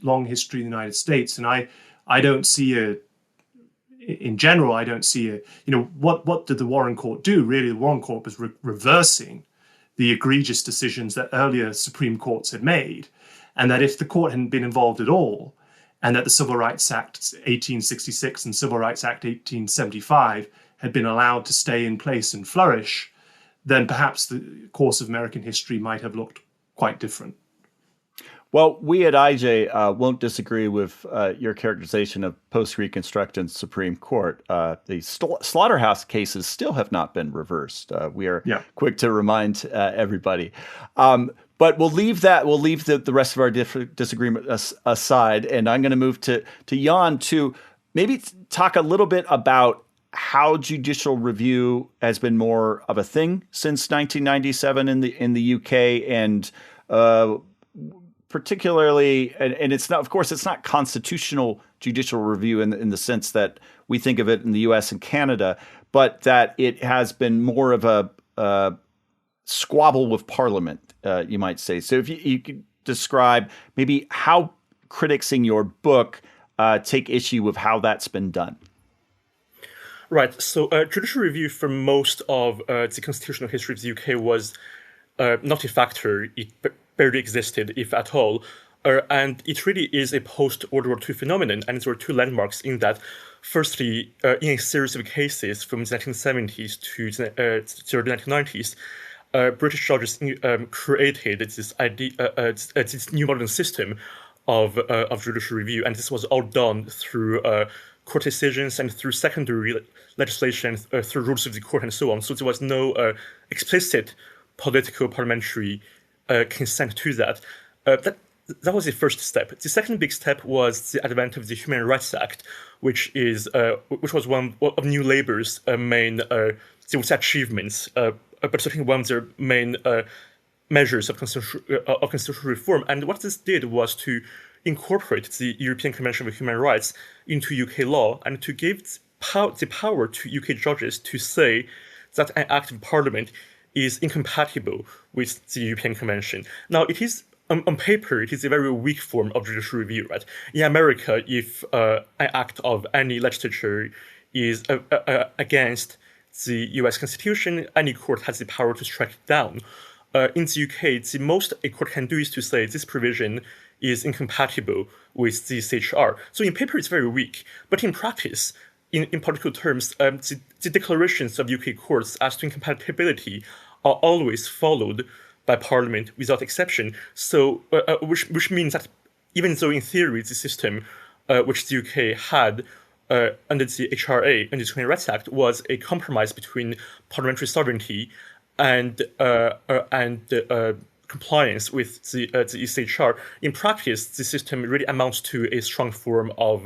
long history in the United States, and I don't see in general, I don't see what did the Warren Court do? Really, the Warren Court was reversing the egregious decisions that earlier Supreme Courts had made, and that if the court hadn't been involved at all, and that the Civil Rights Act 1866 and Civil Rights Act 1875 had been allowed to stay in place and flourish, then perhaps the course of American history might have looked quite different. Well, we at IJ won't disagree with your characterization of post-Reconstruction Supreme Court. The slaughterhouse cases still have not been reversed. We are quick to remind everybody. But we'll leave that. We'll leave the rest of our disagreement aside, and I'm going to move to Yuan to maybe talk a little bit about how judicial review has been more of a thing since 1997 in the UK, and particularly, and it's not, of course, it's not constitutional judicial review in the sense that we think of it in the U.S. and Canada, but that it has been more of a squabble with Parliament, you might say. So if you could describe maybe how critics in your book take issue with how that's been done. Right. So judicial review for most of the constitutional history of the UK was not a factor. It barely existed, if at all. And it really is a post-World War II phenomenon. And there were two landmarks in that. Firstly, in a series of cases from the 1970s to the early 1990s, British judges created this idea, this new modern system of judicial review. And this was all done through court decisions and through secondary legislation, through rules of the court and so on. So there was no explicit political parliamentary consent to that. That was the first step. The second big step was the advent of the Human Rights Act, which was one of New Labour's main achievements, but certainly one of their main measures of constitutional reform. And what this did was to incorporate the European Convention on Human Rights into UK law and to give the power to UK judges to say that an act of Parliament is incompatible with the European Convention. Now, it is, on paper, it is a very weak form of judicial review, right? In America, if an act of any legislature is against the US Constitution, any court has the power to strike it down. In the UK, the most a court can do is to say this provision is incompatible with the CHR. So in paper, it's very weak. But in practice, in political terms, the declarations of UK courts as to incompatibility are always followed by Parliament without exception. So, which means that even though in theory the system which the UK had under the HRA, under the Human Rights Act, was a compromise between parliamentary sovereignty and compliance with the ECHR, in practice, the system really amounts to a strong form of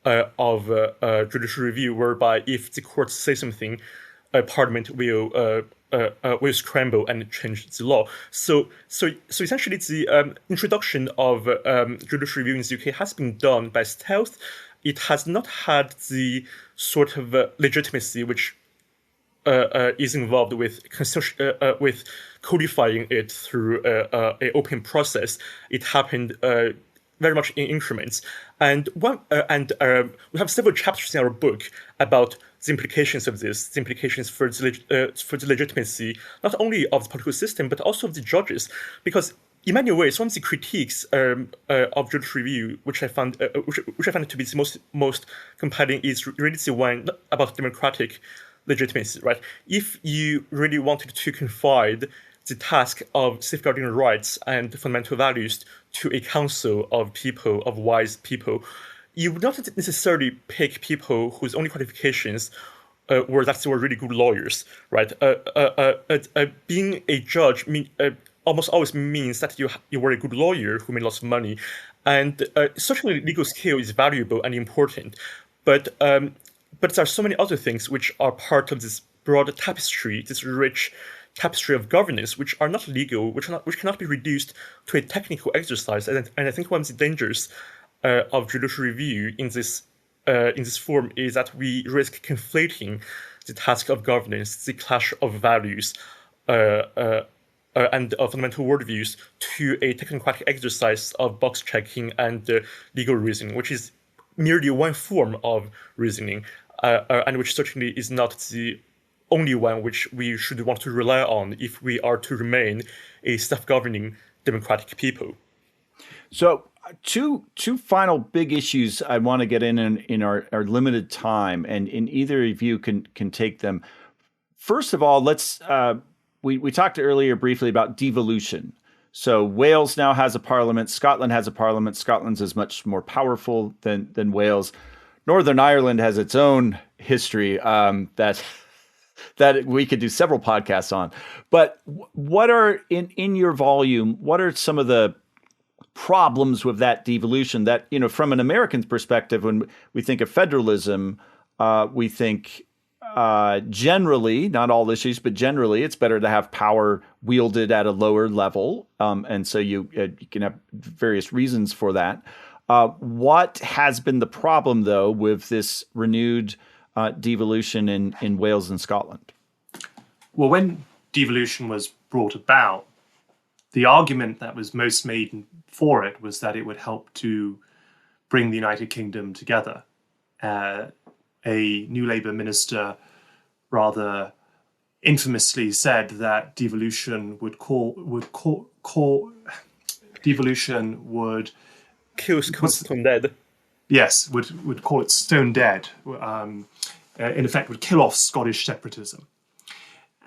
judicial review, whereby if the courts say something Parliament will scramble and change the law. So essentially, the introduction of judicial review in the UK has been done by stealth. It has not had the sort of legitimacy which is involved with codifying it through an open process. It happened very much in increments, and we have several chapters in our book about the implications of this, the implications for the legitimacy not only of the political system but also of the judges, because in many ways, one of the critiques of judicial review, which I found to be the most compelling, is really the one about democratic legitimacy. Right? If you really wanted to confide the task of safeguarding rights and fundamental values to a council of people, of wise people, you would not necessarily pick people whose only qualifications were that they were really good lawyers, right? Being a judge almost always means that you were a good lawyer who made lots of money, and certainly legal skill is valuable and important, but there are so many other things which are part of this broad tapestry, this rich tapestry of governance, which are not legal, which cannot be reduced to a technical exercise. And I think one of the dangers of judicial review in this form is that we risk conflating the task of governance, the clash of values, and of fundamental worldviews to a technocratic exercise of box checking and legal reasoning, which is merely one form of reasoning, and which certainly is not the only one which we should want to rely on if we are to remain a self-governing democratic people. So two final big issues I want to get in our limited time, and either of you can take them. First of all, let's we talked earlier briefly about devolution. So Wales now has a parliament. Scotland has a parliament. Scotland's is much more powerful than Wales. Northern Ireland has its own history that we could do several podcasts on. But what are in your volume? What are some of the problems with that devolution? That, from an American perspective, when we think of federalism, we think generally, not all issues, but generally, it's better to have power wielded at a lower level, and so you can have various reasons for that. What has been the problem, though, with this renewed devolution in Wales and Scotland? Well, when devolution was brought about, the argument that was most made for it was that it would help to bring the United Kingdom together. A New Labour minister rather infamously said that devolution would kill Scots stone dead. Yes, would call it stone dead. In effect, would kill off Scottish separatism.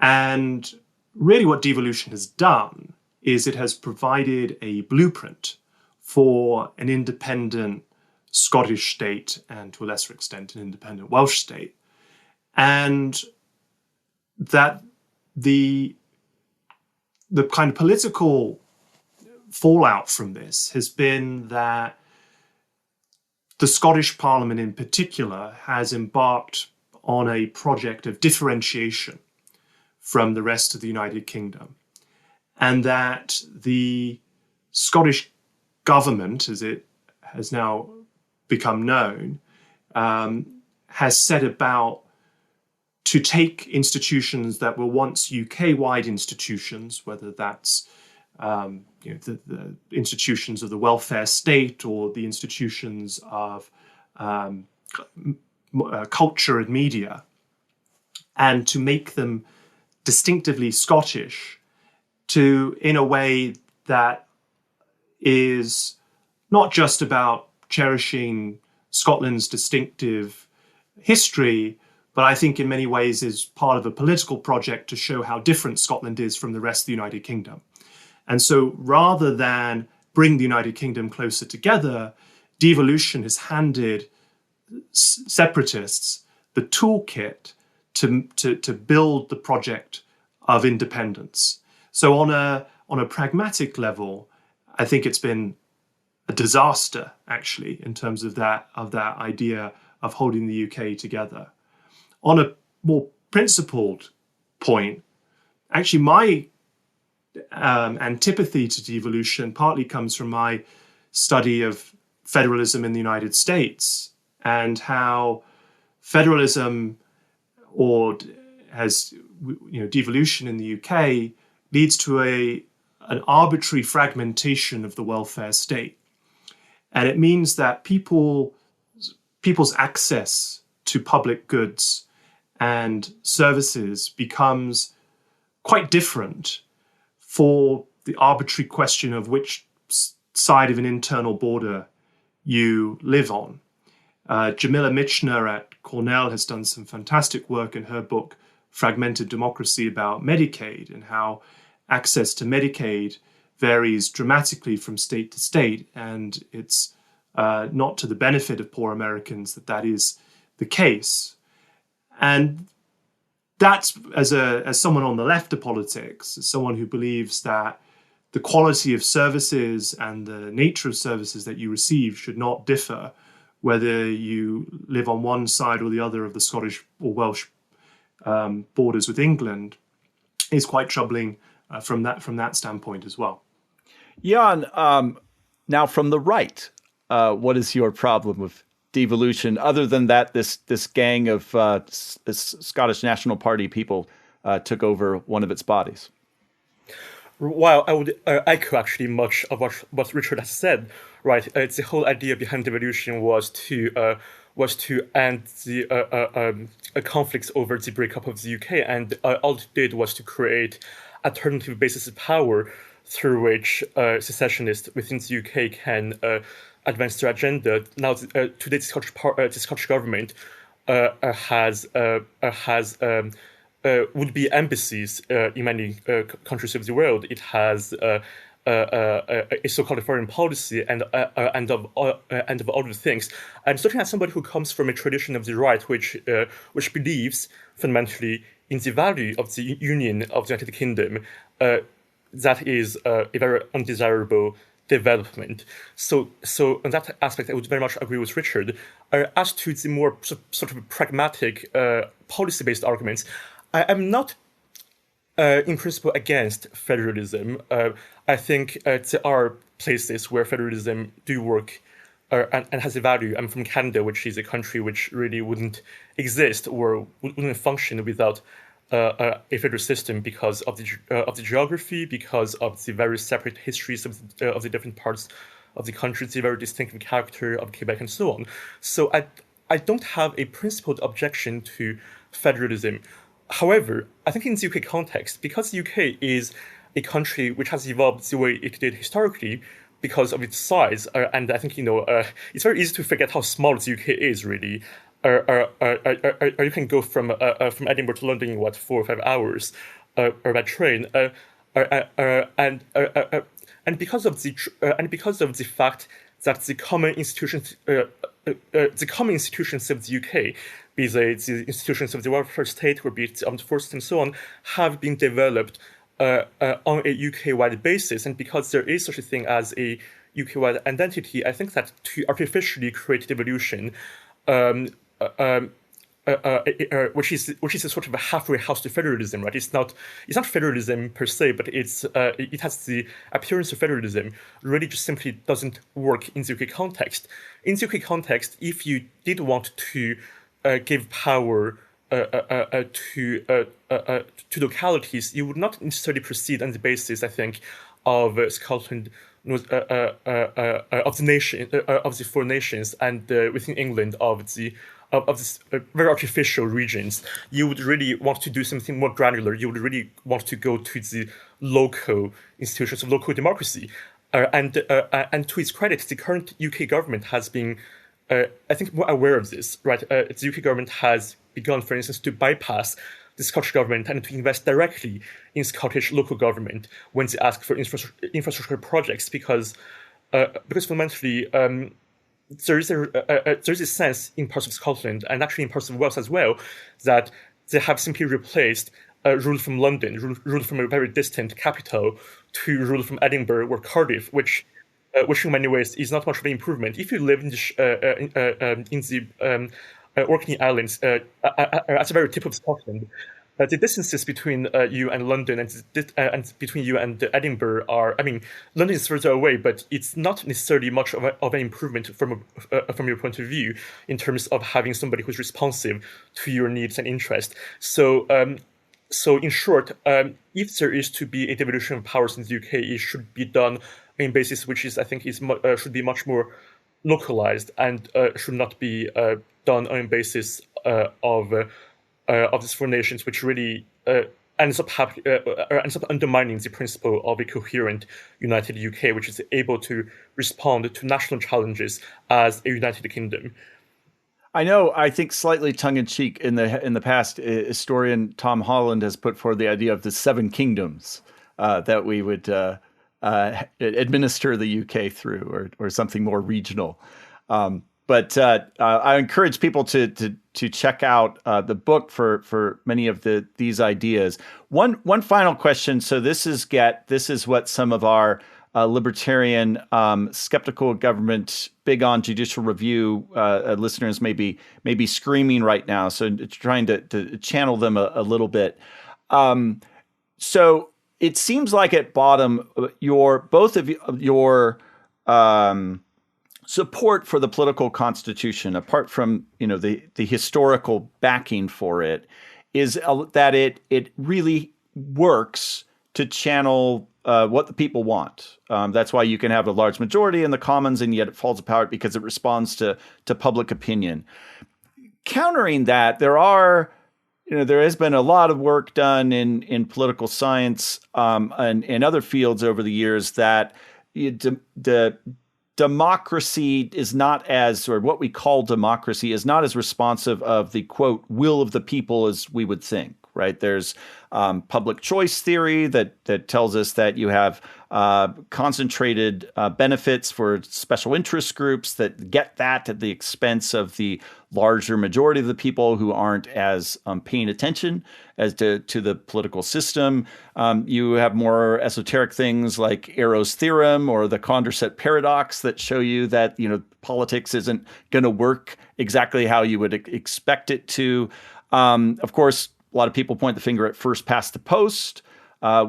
And really what devolution has done is it has provided a blueprint for an independent Scottish state and, to a lesser extent, an independent Welsh state. And that the kind of political fallout from this has been that the Scottish Parliament in particular has embarked on a project of differentiation from the rest of the United Kingdom, and that the Scottish government, as it has now become known, has set about to take institutions that were once UK-wide institutions, whether that's the institutions of the welfare state or the institutions of culture and media, and to make them distinctively Scottish, in a way that is not just about cherishing Scotland's distinctive history, but I think in many ways is part of a political project to show how different Scotland is from the rest of the United Kingdom. And so rather than bring the United Kingdom closer together, devolution has handed separatists the toolkit to build the project of independence. So on a pragmatic level, I think it's been a disaster, actually, in terms of that idea of holding the UK together. On a more principled point, actually my antipathy to devolution partly comes from my study of federalism in the United States and how federalism or devolution in the UK leads to an arbitrary fragmentation of the welfare state. And it means that people's access to public goods and services becomes quite different for the arbitrary question of which side of an internal border you live on. Jamila Michener at Cornell has done some fantastic work in her book, Fragmented Democracy, about Medicaid and how access to Medicaid varies dramatically from state to state. And it's not to the benefit of poor Americans that is the case. And that's, as someone on the left of politics, as someone who believes that the quality of services and the nature of services that you receive should not differ whether you live on one side or the other of the Scottish or Welsh borders with England, is quite troubling from that standpoint as well. Yuan, now from the right, what is your problem with devolution, other than that this gang of this Scottish National Party people took over one of its bodies? Well, I would echo actually much of what Richard has said. Right, the whole idea behind devolution was to end the conflicts over the breakup of the UK, and all it did was to create alternative bases of power through which secessionists within the UK can advance their agenda. Now, today, the Scottish government has would-be embassies in many countries of the world. It has a so-called foreign policy and of other things. And certainly, as somebody who comes from a tradition of the right, which believes fundamentally in the value of the Union of the United Kingdom, that is a very undesirable development. So on that aspect, I would very much agree with Richard. As to the more sort of pragmatic policy-based arguments, I am not in principle against federalism. I think there are places where federalism do work and has a value. I'm from Canada, which is a country which really wouldn't exist or wouldn't function without a federal system because of the geography, because of the very separate histories of the different parts of the country, the very distinctive character of Quebec, and so on. So I don't have a principled objection to federalism. However, I think in the UK context, because the UK is a country which has evolved the way it did historically because of its size, and I think it's very easy to forget how small the UK is really. You can go from Edinburgh to London in 4 or 5 hours, or by train, and because of the fact that the common institutions of the UK, be they the institutions of the welfare state or be it the armed forces and so on, have been developed on a UK-wide basis, and because there is such a thing as a UK-wide identity, I think that to artificially create devolution, which is a sort of a halfway house to federalism, right? It's not federalism per se, but it has the appearance of federalism. Really, just simply doesn't work in the UK context. In the UK context, if you did want to give power to localities, you would not necessarily proceed on the basis, I think, of Scotland, of the nation, of the 4 nations, and within England of these very artificial regions. You would really want to do something more granular. You would really want to go to the local institutions of local democracy. And to its credit, the current UK government has been, I think, more aware of this. Right, the UK government has begun, for instance, to bypass the Scottish government and to invest directly in Scottish local government when they ask for infrastructure projects, because fundamentally there is a sense in parts of Scotland and actually in parts of Wales as well that they have simply replaced rule from London, rule from a very distant capital, to rule from Edinburgh or Cardiff, which in many ways is not much of an improvement. If you live in the Orkney Islands, at the very tip of Scotland, the distances between you and London and between you and Edinburgh are, I mean, London is further away, but it's not necessarily much of an improvement from your point of view in terms of having somebody who's responsive to your needs and interests. So in short, if there is to be a devolution of powers in the UK, it should be done on a basis which is, I think, should be much more localized and should not be done on a basis of these four nations, which really ends up undermining the principle of a coherent, united UK, which is able to respond to national challenges as a united kingdom. I know, I think slightly tongue-in-cheek in the past, historian Tom Holland has put forward the idea of the seven kingdoms that we would administer the UK through, or something more regional. But I encourage people to check out the book for many of these ideas. One final question. So this is what some of our libertarian, skeptical government, big on judicial review listeners may be screaming right now. So trying to channel them a little bit. So it seems like at bottom, both of your support for the political constitution, apart from the historical backing for it, is that it really works to channel what the people want. That's why you can have a large majority in the Commons, and yet it falls apart because it responds to public opinion. Countering that, there has been a lot of work done in political science and in other fields over the years that the democracy is not as, or what we call democracy is not as responsive of the, quote, will of the people as we would think, right? There's public choice theory that tells us that you have concentrated benefits for special interest groups that get that at the expense of the larger majority of the people who aren't as paying attention as to the political system. You have more esoteric things like Arrow's theorem or the Condorcet paradox that show you that politics isn't going to work exactly how you would expect it to. Of course, a lot of people point the finger at first past the post,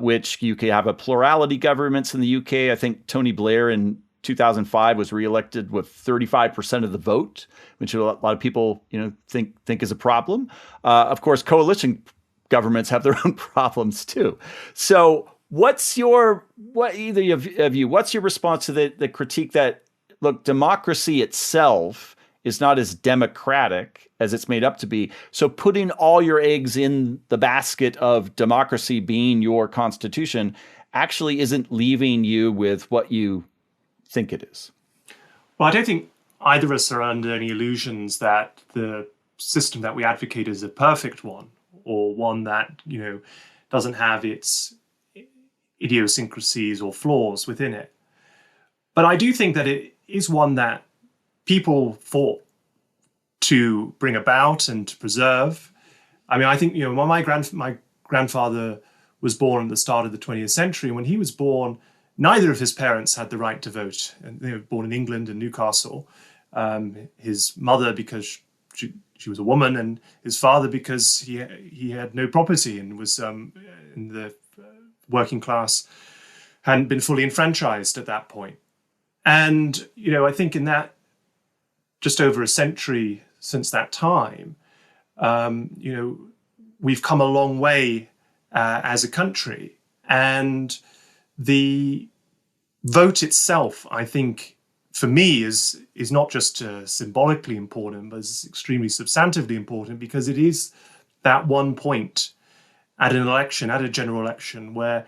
which you can have a plurality governments in the UK. I think Tony Blair in 2005 was reelected with 35% of the vote, which a lot of people think is a problem. Of course, coalition governments have their own problems too. So what's your response to the critique that, look, democracy itself is not as democratic as it's made up to be. So putting all your eggs in the basket of democracy being your constitution actually isn't leaving you with what you think it is. Well, I don't think either of us are under any illusions that the system that we advocate is a perfect one, or one that doesn't have its idiosyncrasies or flaws within it. But I do think that it is one that people fought to bring about and to preserve. I mean, I think my grandfather was born at the start of the 20th century. When he was born, neither of his parents had the right to vote. And they were born in England and Newcastle. His mother, because she was a woman, and his father because he had no property and was in the working class, hadn't been fully enfranchised at that point. And I think in that just over a century since that time, we've come a long way as a country, and the vote itself, I think, for me, is not just symbolically important, but is extremely substantively important, because it is that one point at an election, at a general election, where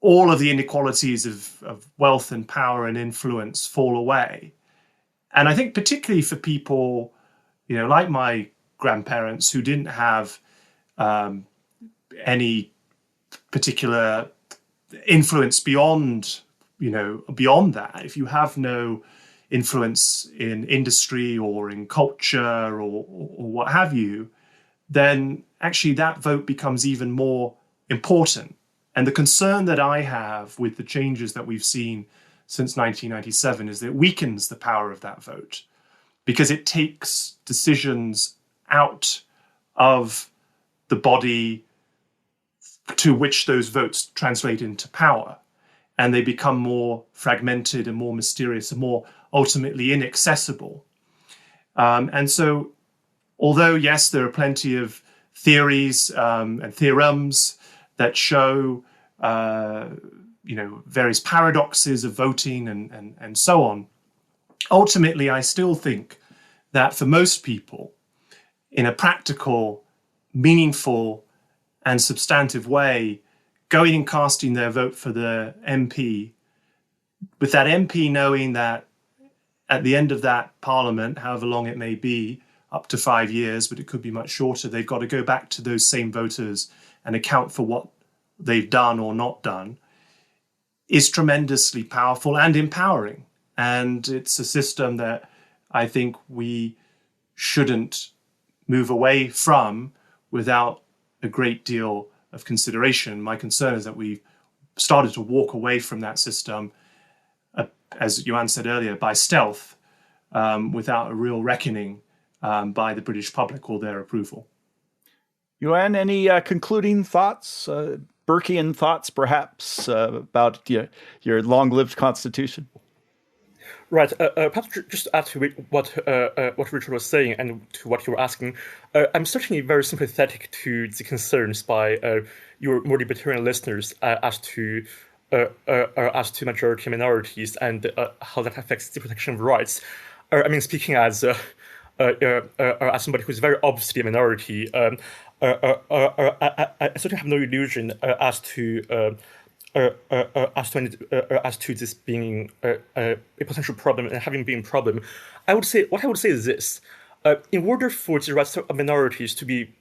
all of the inequalities of wealth and power and influence fall away. And I think particularly for people, like my grandparents, who didn't have any particular influence beyond that. If you have no influence in industry or in culture or what have you, then actually that vote becomes even more important. And the concern that I have with the changes that we've seen since 1997 is that it weakens the power of that vote. because it takes decisions out of the body to which those votes translate into power. And they become more fragmented and more mysterious and more ultimately inaccessible. And so, although, yes, there are plenty of theories and theorems that show, various paradoxes of voting and so on, ultimately, I still think that for most people, in a practical, meaningful, and substantive way, going and casting their vote for the MP, with that MP knowing that at the end of that parliament, however long it may be, up to 5 years, but it could be much shorter, they've got to go back to those same voters and account for what they've done or not done, is tremendously powerful and empowering. And it's a system that I think we shouldn't move away from without a great deal of consideration. My concern is that we've started to walk away from that system, as Yuan said earlier, by stealth, without a real reckoning by the British public or their approval. Yuan, any concluding thoughts, Burkean thoughts perhaps, about your long-lived constitution? Right. Perhaps just to add to what Richard was saying and to what you were asking, I'm certainly very sympathetic to the concerns by your more libertarian listeners as to majority and minorities and how that affects the protection of rights. I mean, speaking as somebody who's very obviously a minority, I certainly have no illusion as to this being a potential problem and having been a problem. What I would say is this: in order for the rights of minorities to be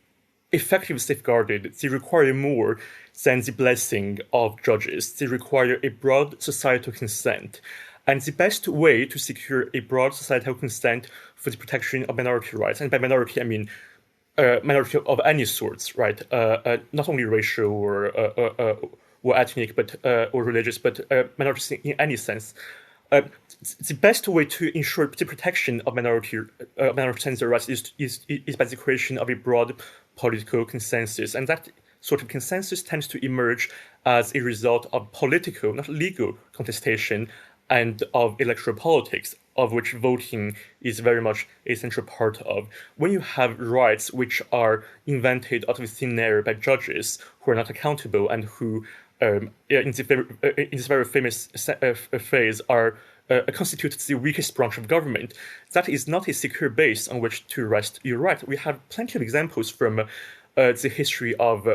effectively safeguarded, they require more than the blessing of judges. They require a broad societal consent. And the best way to secure a broad societal consent for the protection of minority rights, and by minority I mean minority of any sorts, right? Not only racial or ethnic, but or religious, but minorities in any sense. The best way to ensure the protection of minority and their rights is by the creation of a broad political consensus, and that sort of consensus tends to emerge as a result of political, not legal, contestation and of electoral politics, of which voting is very much a central part of. When you have rights which are invented out of thin air by judges who are not accountable and who, in this very famous phrase, are constituted the weakest branch of government, that is not a secure base on which to rest your right. We have plenty of examples from the history of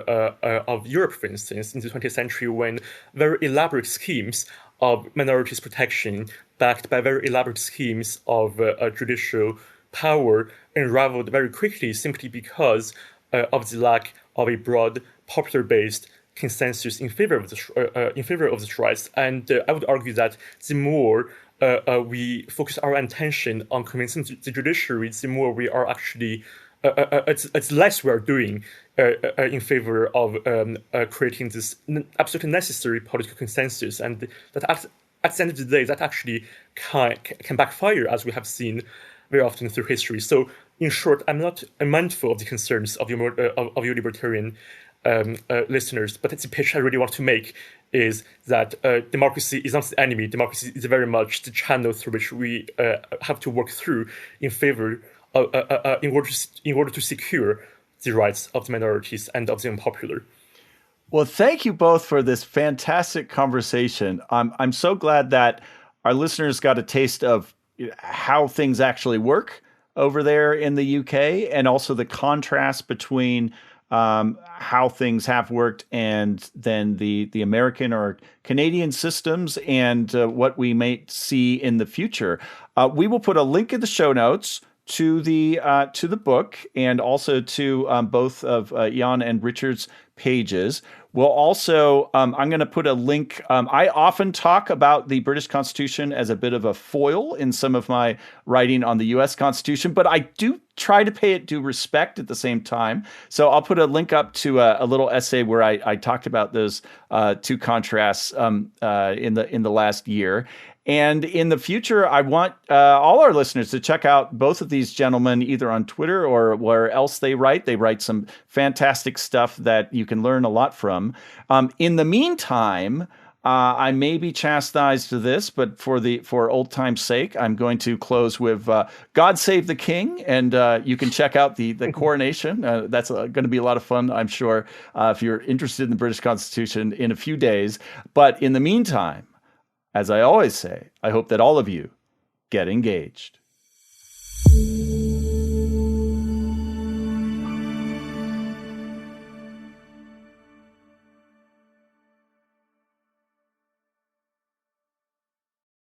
Europe, for instance, in the 20th century, when very elaborate schemes of minorities protection, backed by very elaborate schemes of judicial power, unraveled very quickly simply because of the lack of a broad, popular-based consensus in favor of these rights. And I would argue that the more we focus our attention on convincing the judiciary, the more we are actually it's less we are doing in favor of creating this absolutely necessary political consensus, and that at the end of the day, that actually can backfire, as we have seen very often through history. So, in short, I'm mindful of the concerns of your libertarian listeners, but it's a pitch I really want to make is that democracy is not the enemy. Democracy is very much the channel through which we have to work through in favor. In order to secure the rights of the minorities and of the unpopular. Well, thank you both for this fantastic conversation. I'm so glad that our listeners got a taste of how things actually work over there in the UK, and also the contrast between how things have worked and then the American or Canadian systems and what we may see in the future. We will put a link in the show notes to the book, and also to both of Jan and Richard's pages. We'll also, I'm going to put a link. I often talk about the British Constitution as a bit of a foil in some of my writing on the U.S. Constitution, but I do try to pay it due respect at the same time. So I'll put a link up to a little essay where I talked about those two contrasts in the last year. And in the future, I want all our listeners to check out both of these gentlemen either on Twitter or where else they write. They write some fantastic stuff that you can learn a lot from. In the meantime, I may be chastised for this, but for old time's sake, I'm going to close with "God Save the King," and you can check out the coronation. That's going to be a lot of fun, I'm sure, if you're interested in the British Constitution in a few days. But in the meantime, as I always say, I hope that all of you get engaged.